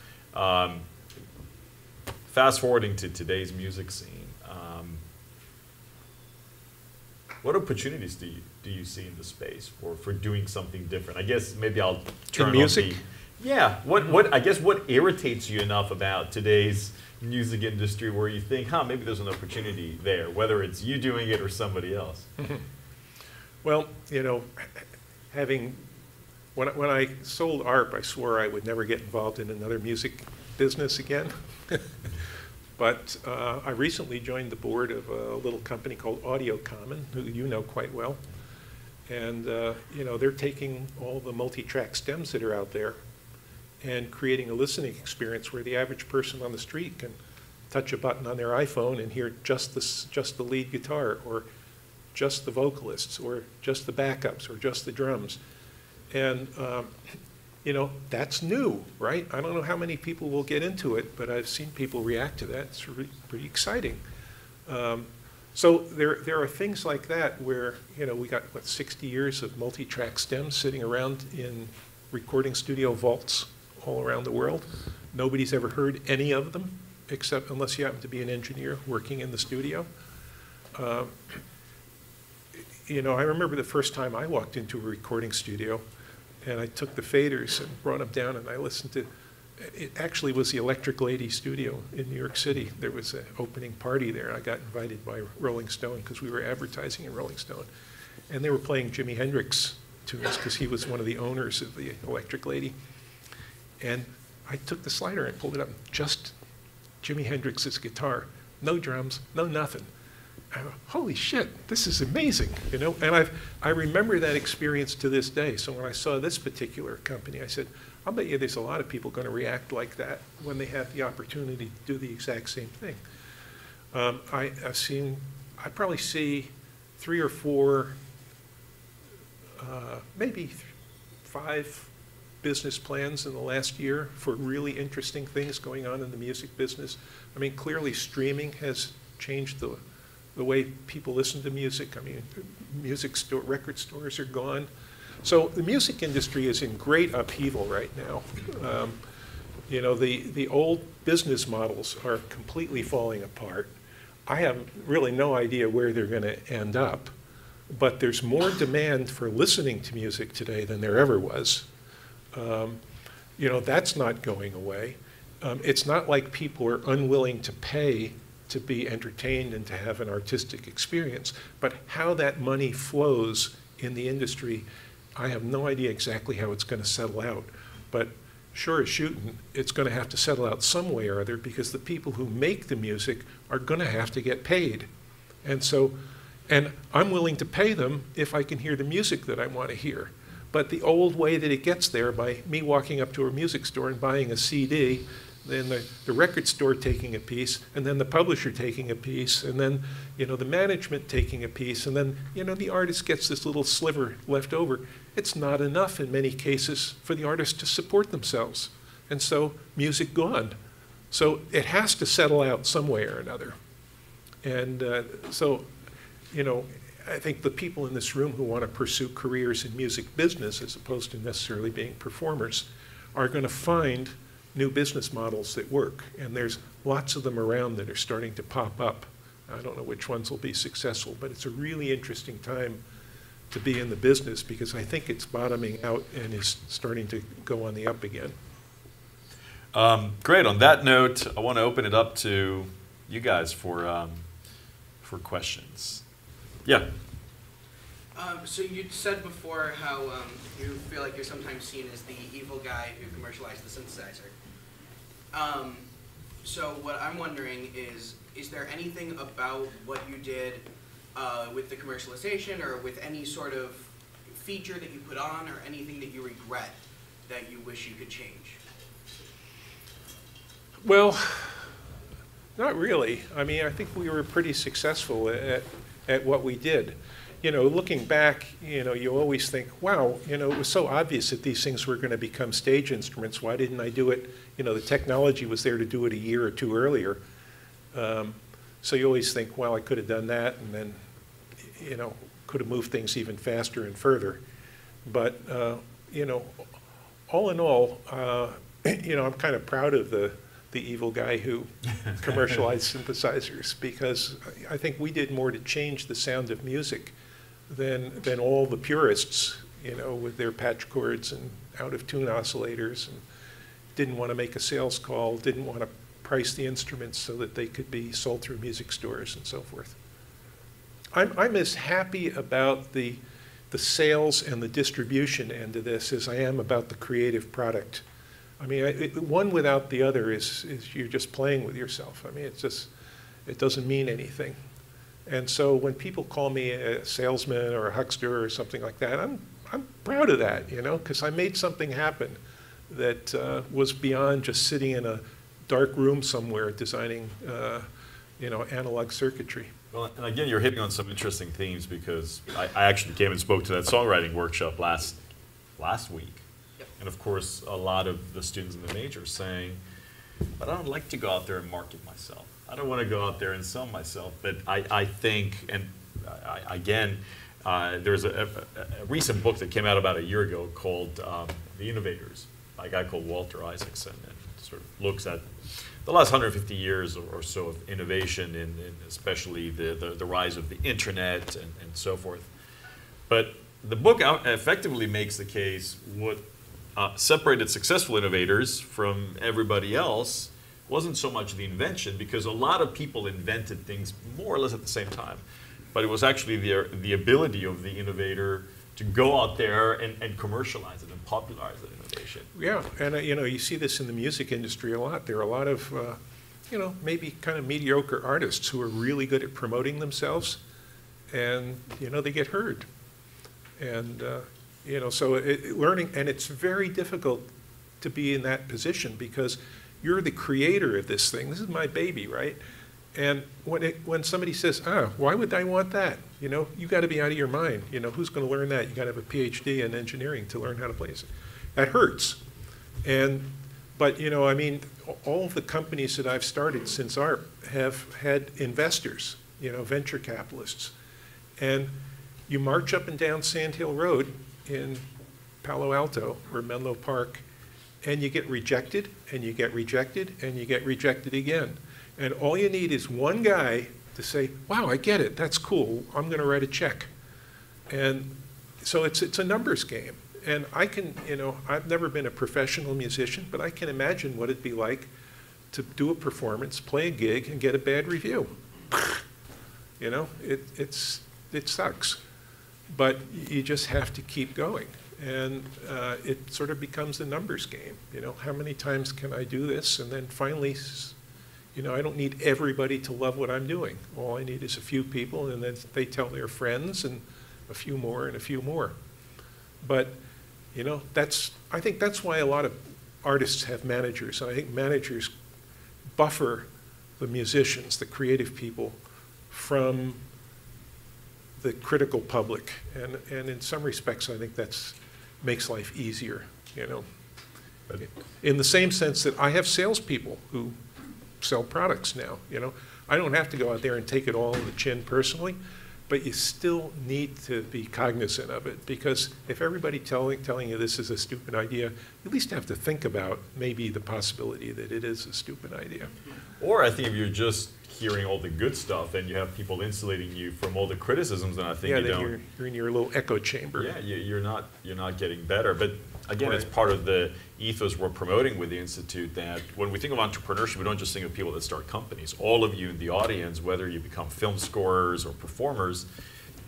Fast forwarding to today's music scene, what opportunities do you see in the space for doing something different? I guess maybe I'll turn in music? on yeah. What irritates you enough about today's music industry where you think, maybe there's an opportunity there, whether it's you doing it or somebody else? Well, you know, when I sold ARP, I swore I would never get involved in another music business again. But I recently joined the board of a little company called Audio Common, who you know quite well. And you know, they're taking all the multi-track stems that are out there and creating a listening experience where the average person on the street can touch a button on their iPhone and hear just the lead guitar, or just the vocalists, or just the backups, or just the drums. And you know, that's new, right? I don't know how many people will get into it, but I've seen people react to that. It's really pretty exciting. So there are things like that where, you know, we got, what, 60 years of multi-track stems sitting around in recording studio vaults all around the world. Nobody's ever heard any of them, except unless you happen to be an engineer working in the studio. You know, I remember the first time I walked into a recording studio, and I took the faders and brought them down, and I listened to, it actually was the Electric Lady studio in New York City. There was an opening party there. I got invited by Rolling Stone because we were advertising in Rolling Stone. And they were playing Jimi Hendrix tunes because he was one of the owners of the Electric Lady. And I took the slider and pulled it up, just Jimi Hendrix's guitar. No drums, no nothing. I go, holy shit, this is amazing, you know? And I remember that experience to this day. So when I saw this particular company, I said, I'll bet you there's a lot of people going to react like that when they have the opportunity to do the exact same thing. I probably see 3 or 4, maybe 5 business plans in the last year for really interesting things going on in the music business. I mean, clearly streaming has changed the way people listen to music. I mean, record stores are gone. So the music industry is in great upheaval right now. You know, the old business models are completely falling apart. I have really no idea where they're going to end up, but there's more demand for listening to music today than there ever was. You know, that's not going away. It's not like people are unwilling to pay to be entertained and to have an artistic experience, but how that money flows in the industry, I have no idea exactly how it's going to settle out. But sure as shooting, it's going to have to settle out some way or other, because the people who make the music are going to have to get paid. And so And I'm willing to pay them if I can hear the music that I want to hear. But the old way that it gets there, by me walking up to a music store and buying a CD, then the record store taking a piece, and then the publisher taking a piece, and then the management taking a piece, and then the artist gets this little sliver left over. It's not enough in many cases for the artist to support themselves. And so music gone. So it has to settle out some way or another. And so I think the people in this room who want to pursue careers in music business as opposed to necessarily being performers are going to find new business models that work. And there's lots of them around that are starting to pop up. I don't know which ones will be successful, but it's a really interesting time to be in the business because I think it's bottoming out and is starting to go on the up again. Great. On that note, I want to open it up to you guys for questions. Yeah. So you said before how you feel like you're sometimes seen as the evil guy who commercialized the synthesizer. So what I'm wondering is there anything about what you did with the commercialization or with any sort of feature that you put on or anything that you regret that you wish you could change? Well, not really. I mean, I think we were pretty successful at what we did. Looking back, you always think, wow, it was so obvious that these things were going to become stage instruments. Why didn't I do it? The technology was there to do it a year or two earlier. So you always think, well, I could have done that and then, could have moved things even faster and further. But, all in all, I'm kind of proud of the evil guy who commercialized synthesizers because I think we did more to change the sound of music than all the purists, with their patch cords and out-of-tune oscillators, and didn't want to make a sales call, didn't want to price the instruments so that they could be sold through music stores and so forth. I'm as happy about the sales and the distribution end of this as I am about the creative product. I mean, one without the other is you're just playing with yourself. I mean, it doesn't mean anything. And so when people call me a salesman or a huckster or something like that, I'm proud of that, because I made something happen that was beyond just sitting in a dark room somewhere designing, analog circuitry. Well, and again, you're hitting on some interesting themes because I actually came and spoke to that songwriting workshop last week. And of course, a lot of the students in the major are saying, but I don't like to go out there and market myself. I don't want to go out there and sell myself. But I think, and there's a recent book that came out about a year ago called The Innovators by a guy called Walter Isaacson, and sort of looks at the last 150 years or so of innovation, in especially the rise of the internet and so forth. But the book effectively makes the case what separated successful innovators from everybody else wasn't so much the invention, because a lot of people invented things more or less at the same time, but it was actually the ability of the innovator to go out there and commercialize it and popularize that innovation. Yeah, and you see this in the music industry a lot. There are a lot of, maybe kind of mediocre artists who are really good at promoting themselves, and they get heard. And so learning, and it's very difficult to be in that position because you're the creator of this thing. This is my baby, right? And when somebody says, why would I want that? You got to be out of your mind. Who's going to learn that? You got to have a PhD in engineering to learn how to play it. That hurts. But I mean, all of the companies that I've started since ARP have had investors, venture capitalists. And you march up and down Sand Hill Road in Palo Alto or Menlo Park, and you get rejected, and you get rejected, and you get rejected again. And all you need is one guy to say, wow, I get it, that's cool, I'm going to write a check. And so it's a numbers game. And I can, I've never been a professional musician, but I can imagine what it'd be like to do a performance, play a gig, and get a bad review. It sucks. But you just have to keep going. And it sort of becomes a numbers game. How many times can I do this? And then finally, You know, I don't need everybody to love what I'm doing. All I need is a few people, and then they tell their friends, and a few more, and a few more. But, you know, I think that's why a lot of artists have managers. I think managers buffer the musicians, the creative people, from the critical public. And in some respects, I think that's makes life easier, you know. In the same sense that I have salespeople who sell products now, you know. I don't have to go out there and take it all on the chin personally, but you still need to be cognizant of it, because if everybody telling you this is a stupid idea, you at least have to think about maybe the possibility that it is a stupid idea. Or I think if you're just hearing all the good stuff and you have people insulating you from all the criticisms, then I think you don't. You're in your little echo chamber. Yeah, you're not getting better. But again, Right. it's part of the ethos we're promoting with the Institute, that when we think of entrepreneurship, we don't just think of people that start companies. All of you in the audience, whether you become film scorers or performers,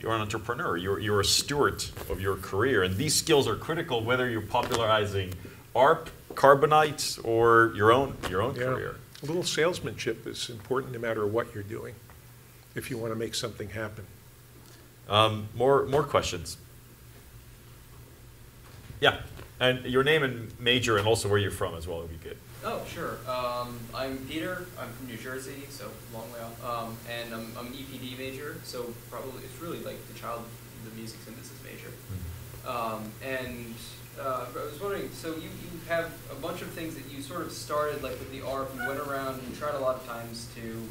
you're an entrepreneur. You're a steward of your career. And these skills are critical whether you're popularizing ARP, Carbonite, or your own career. A little salesmanship is important no matter what you're doing, if you want to make something happen. More questions? Yeah, and your name and major, and also where you're from as well would be good. Oh, sure. I'm Peter. I'm from New Jersey, so long way off. And I'm an EPD major, so probably it's really like the child of the music synthesis major. I was wondering, so you have a bunch of things that you sort of started like with the ARP. You went around, you tried a lot of times to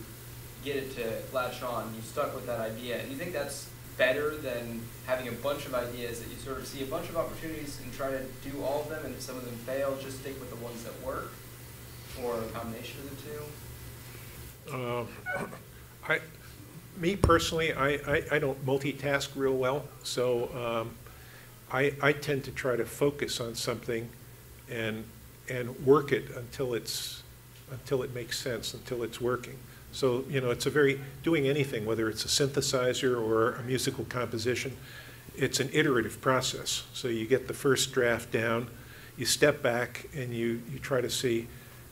get it to latch on. You stuck with that idea. And you think that's better than having a bunch of ideas that you sort of see a bunch of opportunities and try to do all of them, and if some of them fail, just stick with the ones that work? Or a combination of the two? Me personally, I don't multitask real well, so I tend to try to focus on something and work it until it makes sense, until it's working. So, you know, doing anything, whether it's a synthesizer or a musical composition, it's an iterative process. So you get the first draft down, you step back, and you try to see,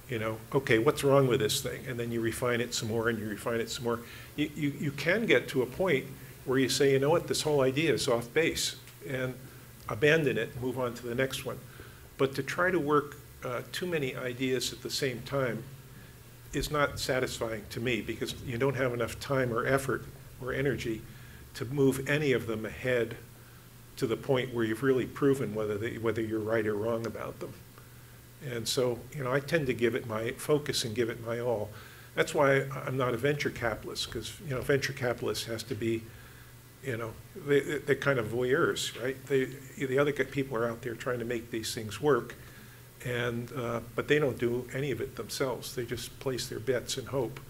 you know, okay, what's wrong with this thing? And then you refine it some more, and you refine it some more. You can get to a point where you say, you know what, this whole idea is off base, and abandon it and move on to the next one. But to try to work too many ideas at the same time is not satisfying to me, because you don't have enough time or effort or energy to move any of them ahead to the point where you've really proven whether you're right or wrong about them. And so, you know, I tend to give it my focus and give it my all. That's why I'm not a venture capitalist, because, you know, venture capitalists has to be, you know, they're kind of voyeurs, right? The other people are out there trying to make these things work, and but they don't do any of it themselves. They just place their bets and hope.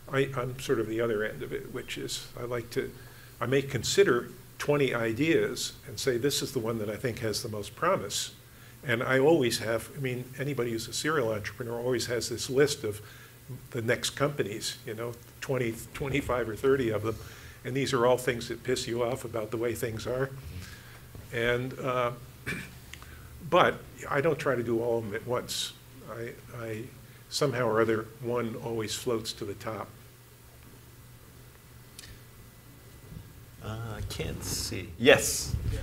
I'm sort of the other end of it, which is I may consider 20 ideas and say this is the one that I think has the most promise. And I always have, I mean, anybody who's a serial entrepreneur always has this list of the next companies, you know, 20, 25 or 30 of them. And these are all things that piss you off about the way things are. And, but I don't try to do all of them at once. I somehow or other, one always floats to the top. I can't see. Yes. Yeah,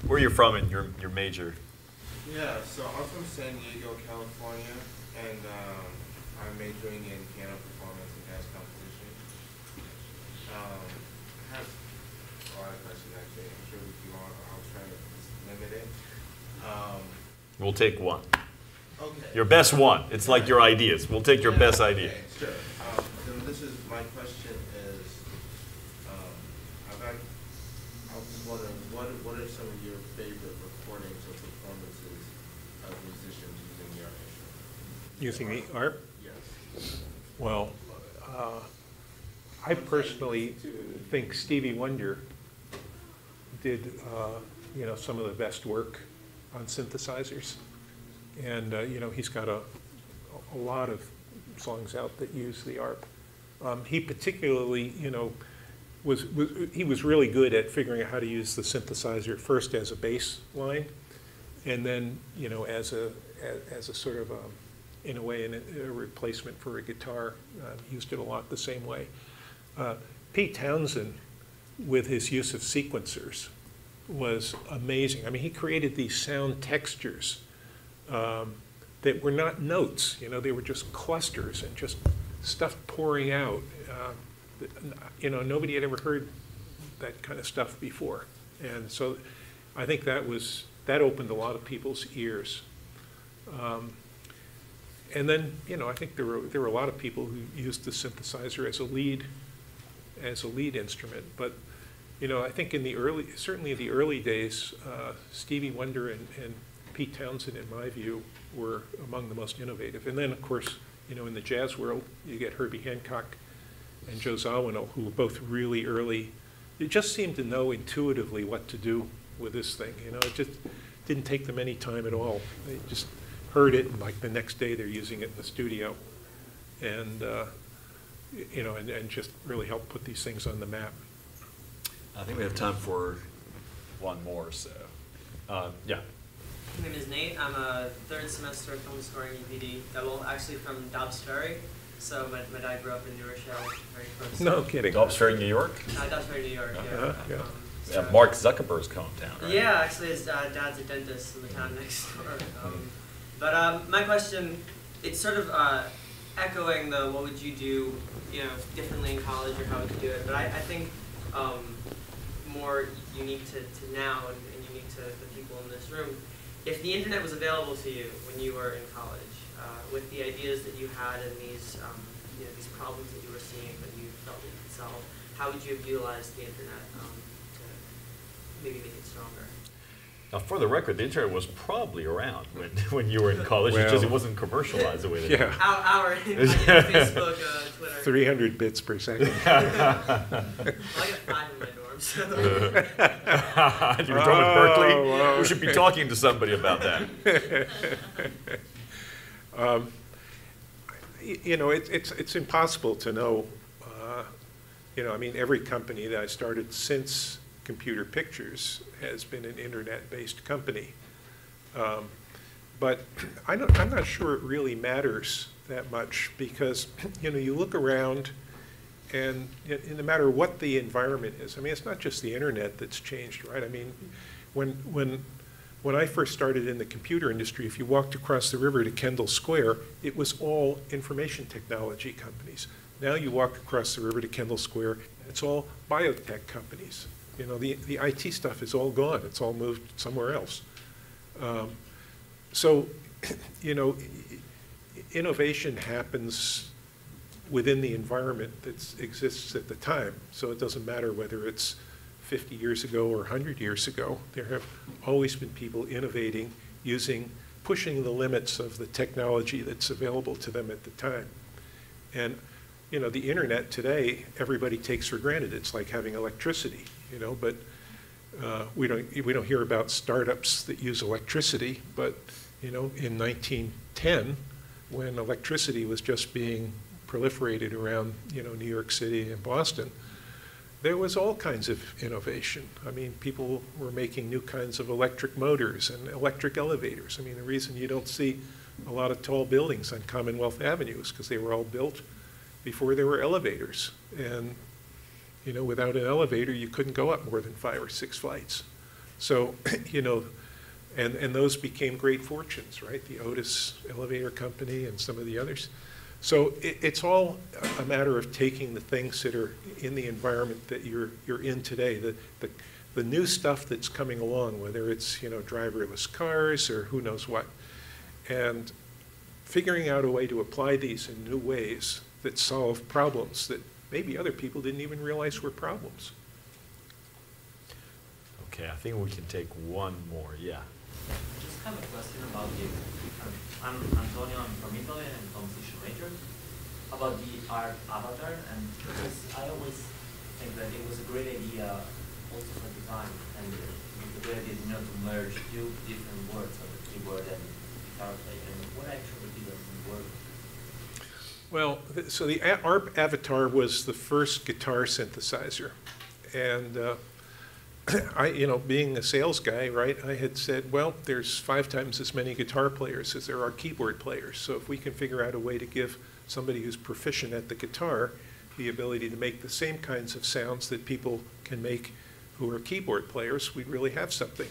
Where you're from and your major. yeah, so I'm from San Diego, California, and I'm majoring in piano performance and jazz composition. I have a lot of questions actually. I'm sure if you want, I'll try to just limit it. We'll take one. Okay. Your best one. It's like your ideas. We'll take your best idea. Okay, sure. Then this is my question is, I was wondering, what are some of your favorite recordings or performances of musicians using your instrument? Using the ARP? Yes. Well, I personally think Stevie Wonder did, you know, some of the best work on synthesizers. And, you know, he's got a lot of songs out that use the ARP. He particularly, you know, he was really good at figuring out how to use the synthesizer first as a bass line, and then, you know, as a sort of in a way, a replacement for a guitar. Used it a lot the same way. Pete Townsend, with his use of sequencers, was amazing. I mean, he created these sound textures that were not notes. You know, they were just clusters and just stuff pouring out. You know, nobody had ever heard that kind of stuff before. And so I think that opened a lot of people's ears. And then, you know, I think there were a lot of people who used the synthesizer as a lead instrument. But, you know, I think certainly in the early days, Stevie Wonder and Pete Townsend, in my view, were among the most innovative. And then, of course, you know, in the jazz world, you get Herbie Hancock and Joe Zawinul, who were both really early. They just seemed to know intuitively what to do with this thing. You know, it just didn't take them any time at all. They just heard it, and like the next day they're using it in the studio, and you know, and just really helped put these things on the map. I think we have time for one more. So, yeah. My name is Nate. I'm a third semester film scoring EPD double, actually from Dobbs Ferry. So my dad grew up in New Rochelle, very close. No kidding. Dobbs Ferry, New York? Dobbs Ferry, New York, Uh-huh, yeah. yeah. Yeah, Mark Zuckerberg's hometown, right? Yeah, actually his dad's a dentist in the town next door. But my question, it's sort of echoing the what would you do, you know, differently in college, or how would you do it? But I think more unique to now and unique to the people in this room, if the internet was available to you when you were in college, with the ideas that you had and these, you know, these problems that you were seeing that you felt that you could solve, how would you have utilized the internet to maybe make it stronger? Now, for the record, the internet was probably around when you were in college. Well, it's just it wasn't commercialized the way that it is. Our Facebook, Twitter. 300 bits per second. Well, I got 5 in my dorm, so. You're going to Berkeley? wow. We should be talking to somebody about that. You know, it's impossible to know. You know, I mean, every company that I started since Computer Pictures has been an internet-based company. But I'm not sure it really matters that much, because, you know, you look around and no matter what the environment is, I mean, it's not just the internet that's changed, right? I mean, when I first started in the computer industry, if you walked across the river to Kendall Square, it was all information technology companies. Now you walk across the river to Kendall Square, it's all biotech companies. You know, the IT stuff is all gone. It's all moved somewhere else. So, you know, innovation happens within the environment that exists at the time. So it doesn't matter whether it's 50 years ago or 100 years ago. There have always been people innovating, pushing the limits of the technology that's available to them at the time. And, you know, the internet today, everybody takes for granted. It's like having electricity, you know, but we don't hear about startups that use electricity. But, you know, in 1910, when electricity was just being proliferated around, you know, New York City and Boston, there was all kinds of innovation. I mean, people were making new kinds of electric motors and electric elevators. I mean, the reason you don't see a lot of tall buildings on Commonwealth Avenue is because they were all built before there were elevators. And, you know, without an elevator, you couldn't go up more than 5 or 6 flights. So, you know, and those became great fortunes, right? The Odyssey elevator company and some of the others. So it's all a matter of taking the things that are in the environment that you're in today, the new stuff that's coming along, whether it's, you know, driverless cars or who knows what, and figuring out a way to apply these in new ways that solve problems that maybe other people didn't even realize were problems. Okay, I think we can take one more. Yeah. Just have a question about I'm Antonio, I'm from Italy and composition major. About the ARP avatar, and because I always think that it was a great idea also for design, and it was a great idea, you know, to merge 2 different words, so the keyboard and guitar player, and what actually doesn't work. Well, so the ARP Avatar was the first guitar synthesizer, and being a sales guy, right, I had said, well, there's 5 times as many guitar players as there are keyboard players. So if we can figure out a way to give somebody who's proficient at the guitar the ability to make the same kinds of sounds that people can make who are keyboard players, we'd really have something.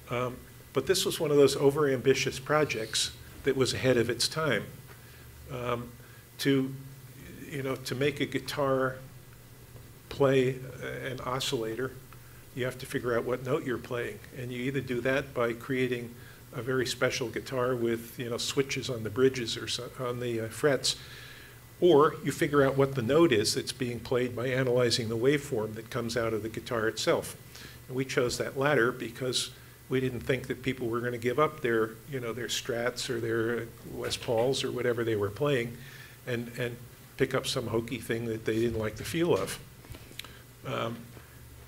But this was one of those overambitious projects that was ahead of its time. To make a guitar play an oscillator, you have to figure out what note you're playing. And you either do that by creating a very special guitar with switches on the bridges or on the frets, or you figure out what the note is that's being played by analyzing the waveform that comes out of the guitar itself. And we chose that latter because we didn't think that people were going to give up their Strats or their Les Pauls or whatever they were playing and pick up some hokey thing that they didn't like the feel of.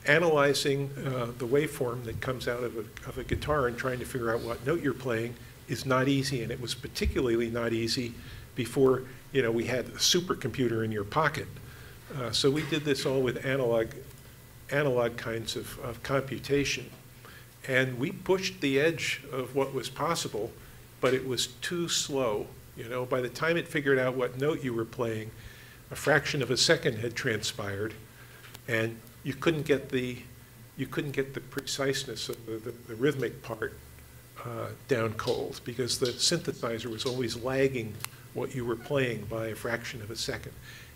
Analyzing the waveform that comes out of a guitar and trying to figure out what note you're playing is not easy, and it was particularly not easy before we had a supercomputer in your pocket. So we did this all with analog kinds of computation. And we pushed the edge of what was possible, but it was too slow. By the time it figured out what note you were playing, a fraction of a second had transpired, and you couldn't get the preciseness of the rhythmic part down cold, because the synthesizer was always lagging what you were playing by a fraction of a second,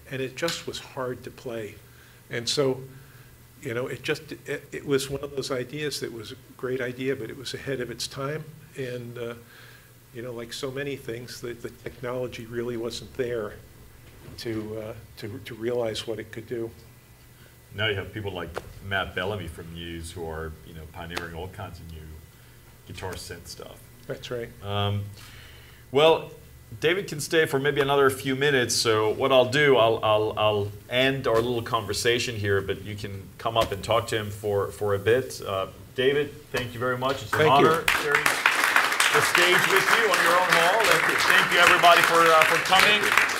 and it just was hard to play. And so it was one of those ideas that was a great idea, but it was ahead of its time. And, like so many things, the technology really wasn't there to realize what it could do. Now you have people like Matt Bellamy from Muse who are, pioneering all kinds of new guitar synth stuff. That's right. Well, David can stay for maybe another few minutes, so what I'll do, I'll end our little conversation here, but you can come up and talk to him for a bit. David, thank you very much. It's an honor sharing the stage with you on your own hall, and thank you everybody for coming.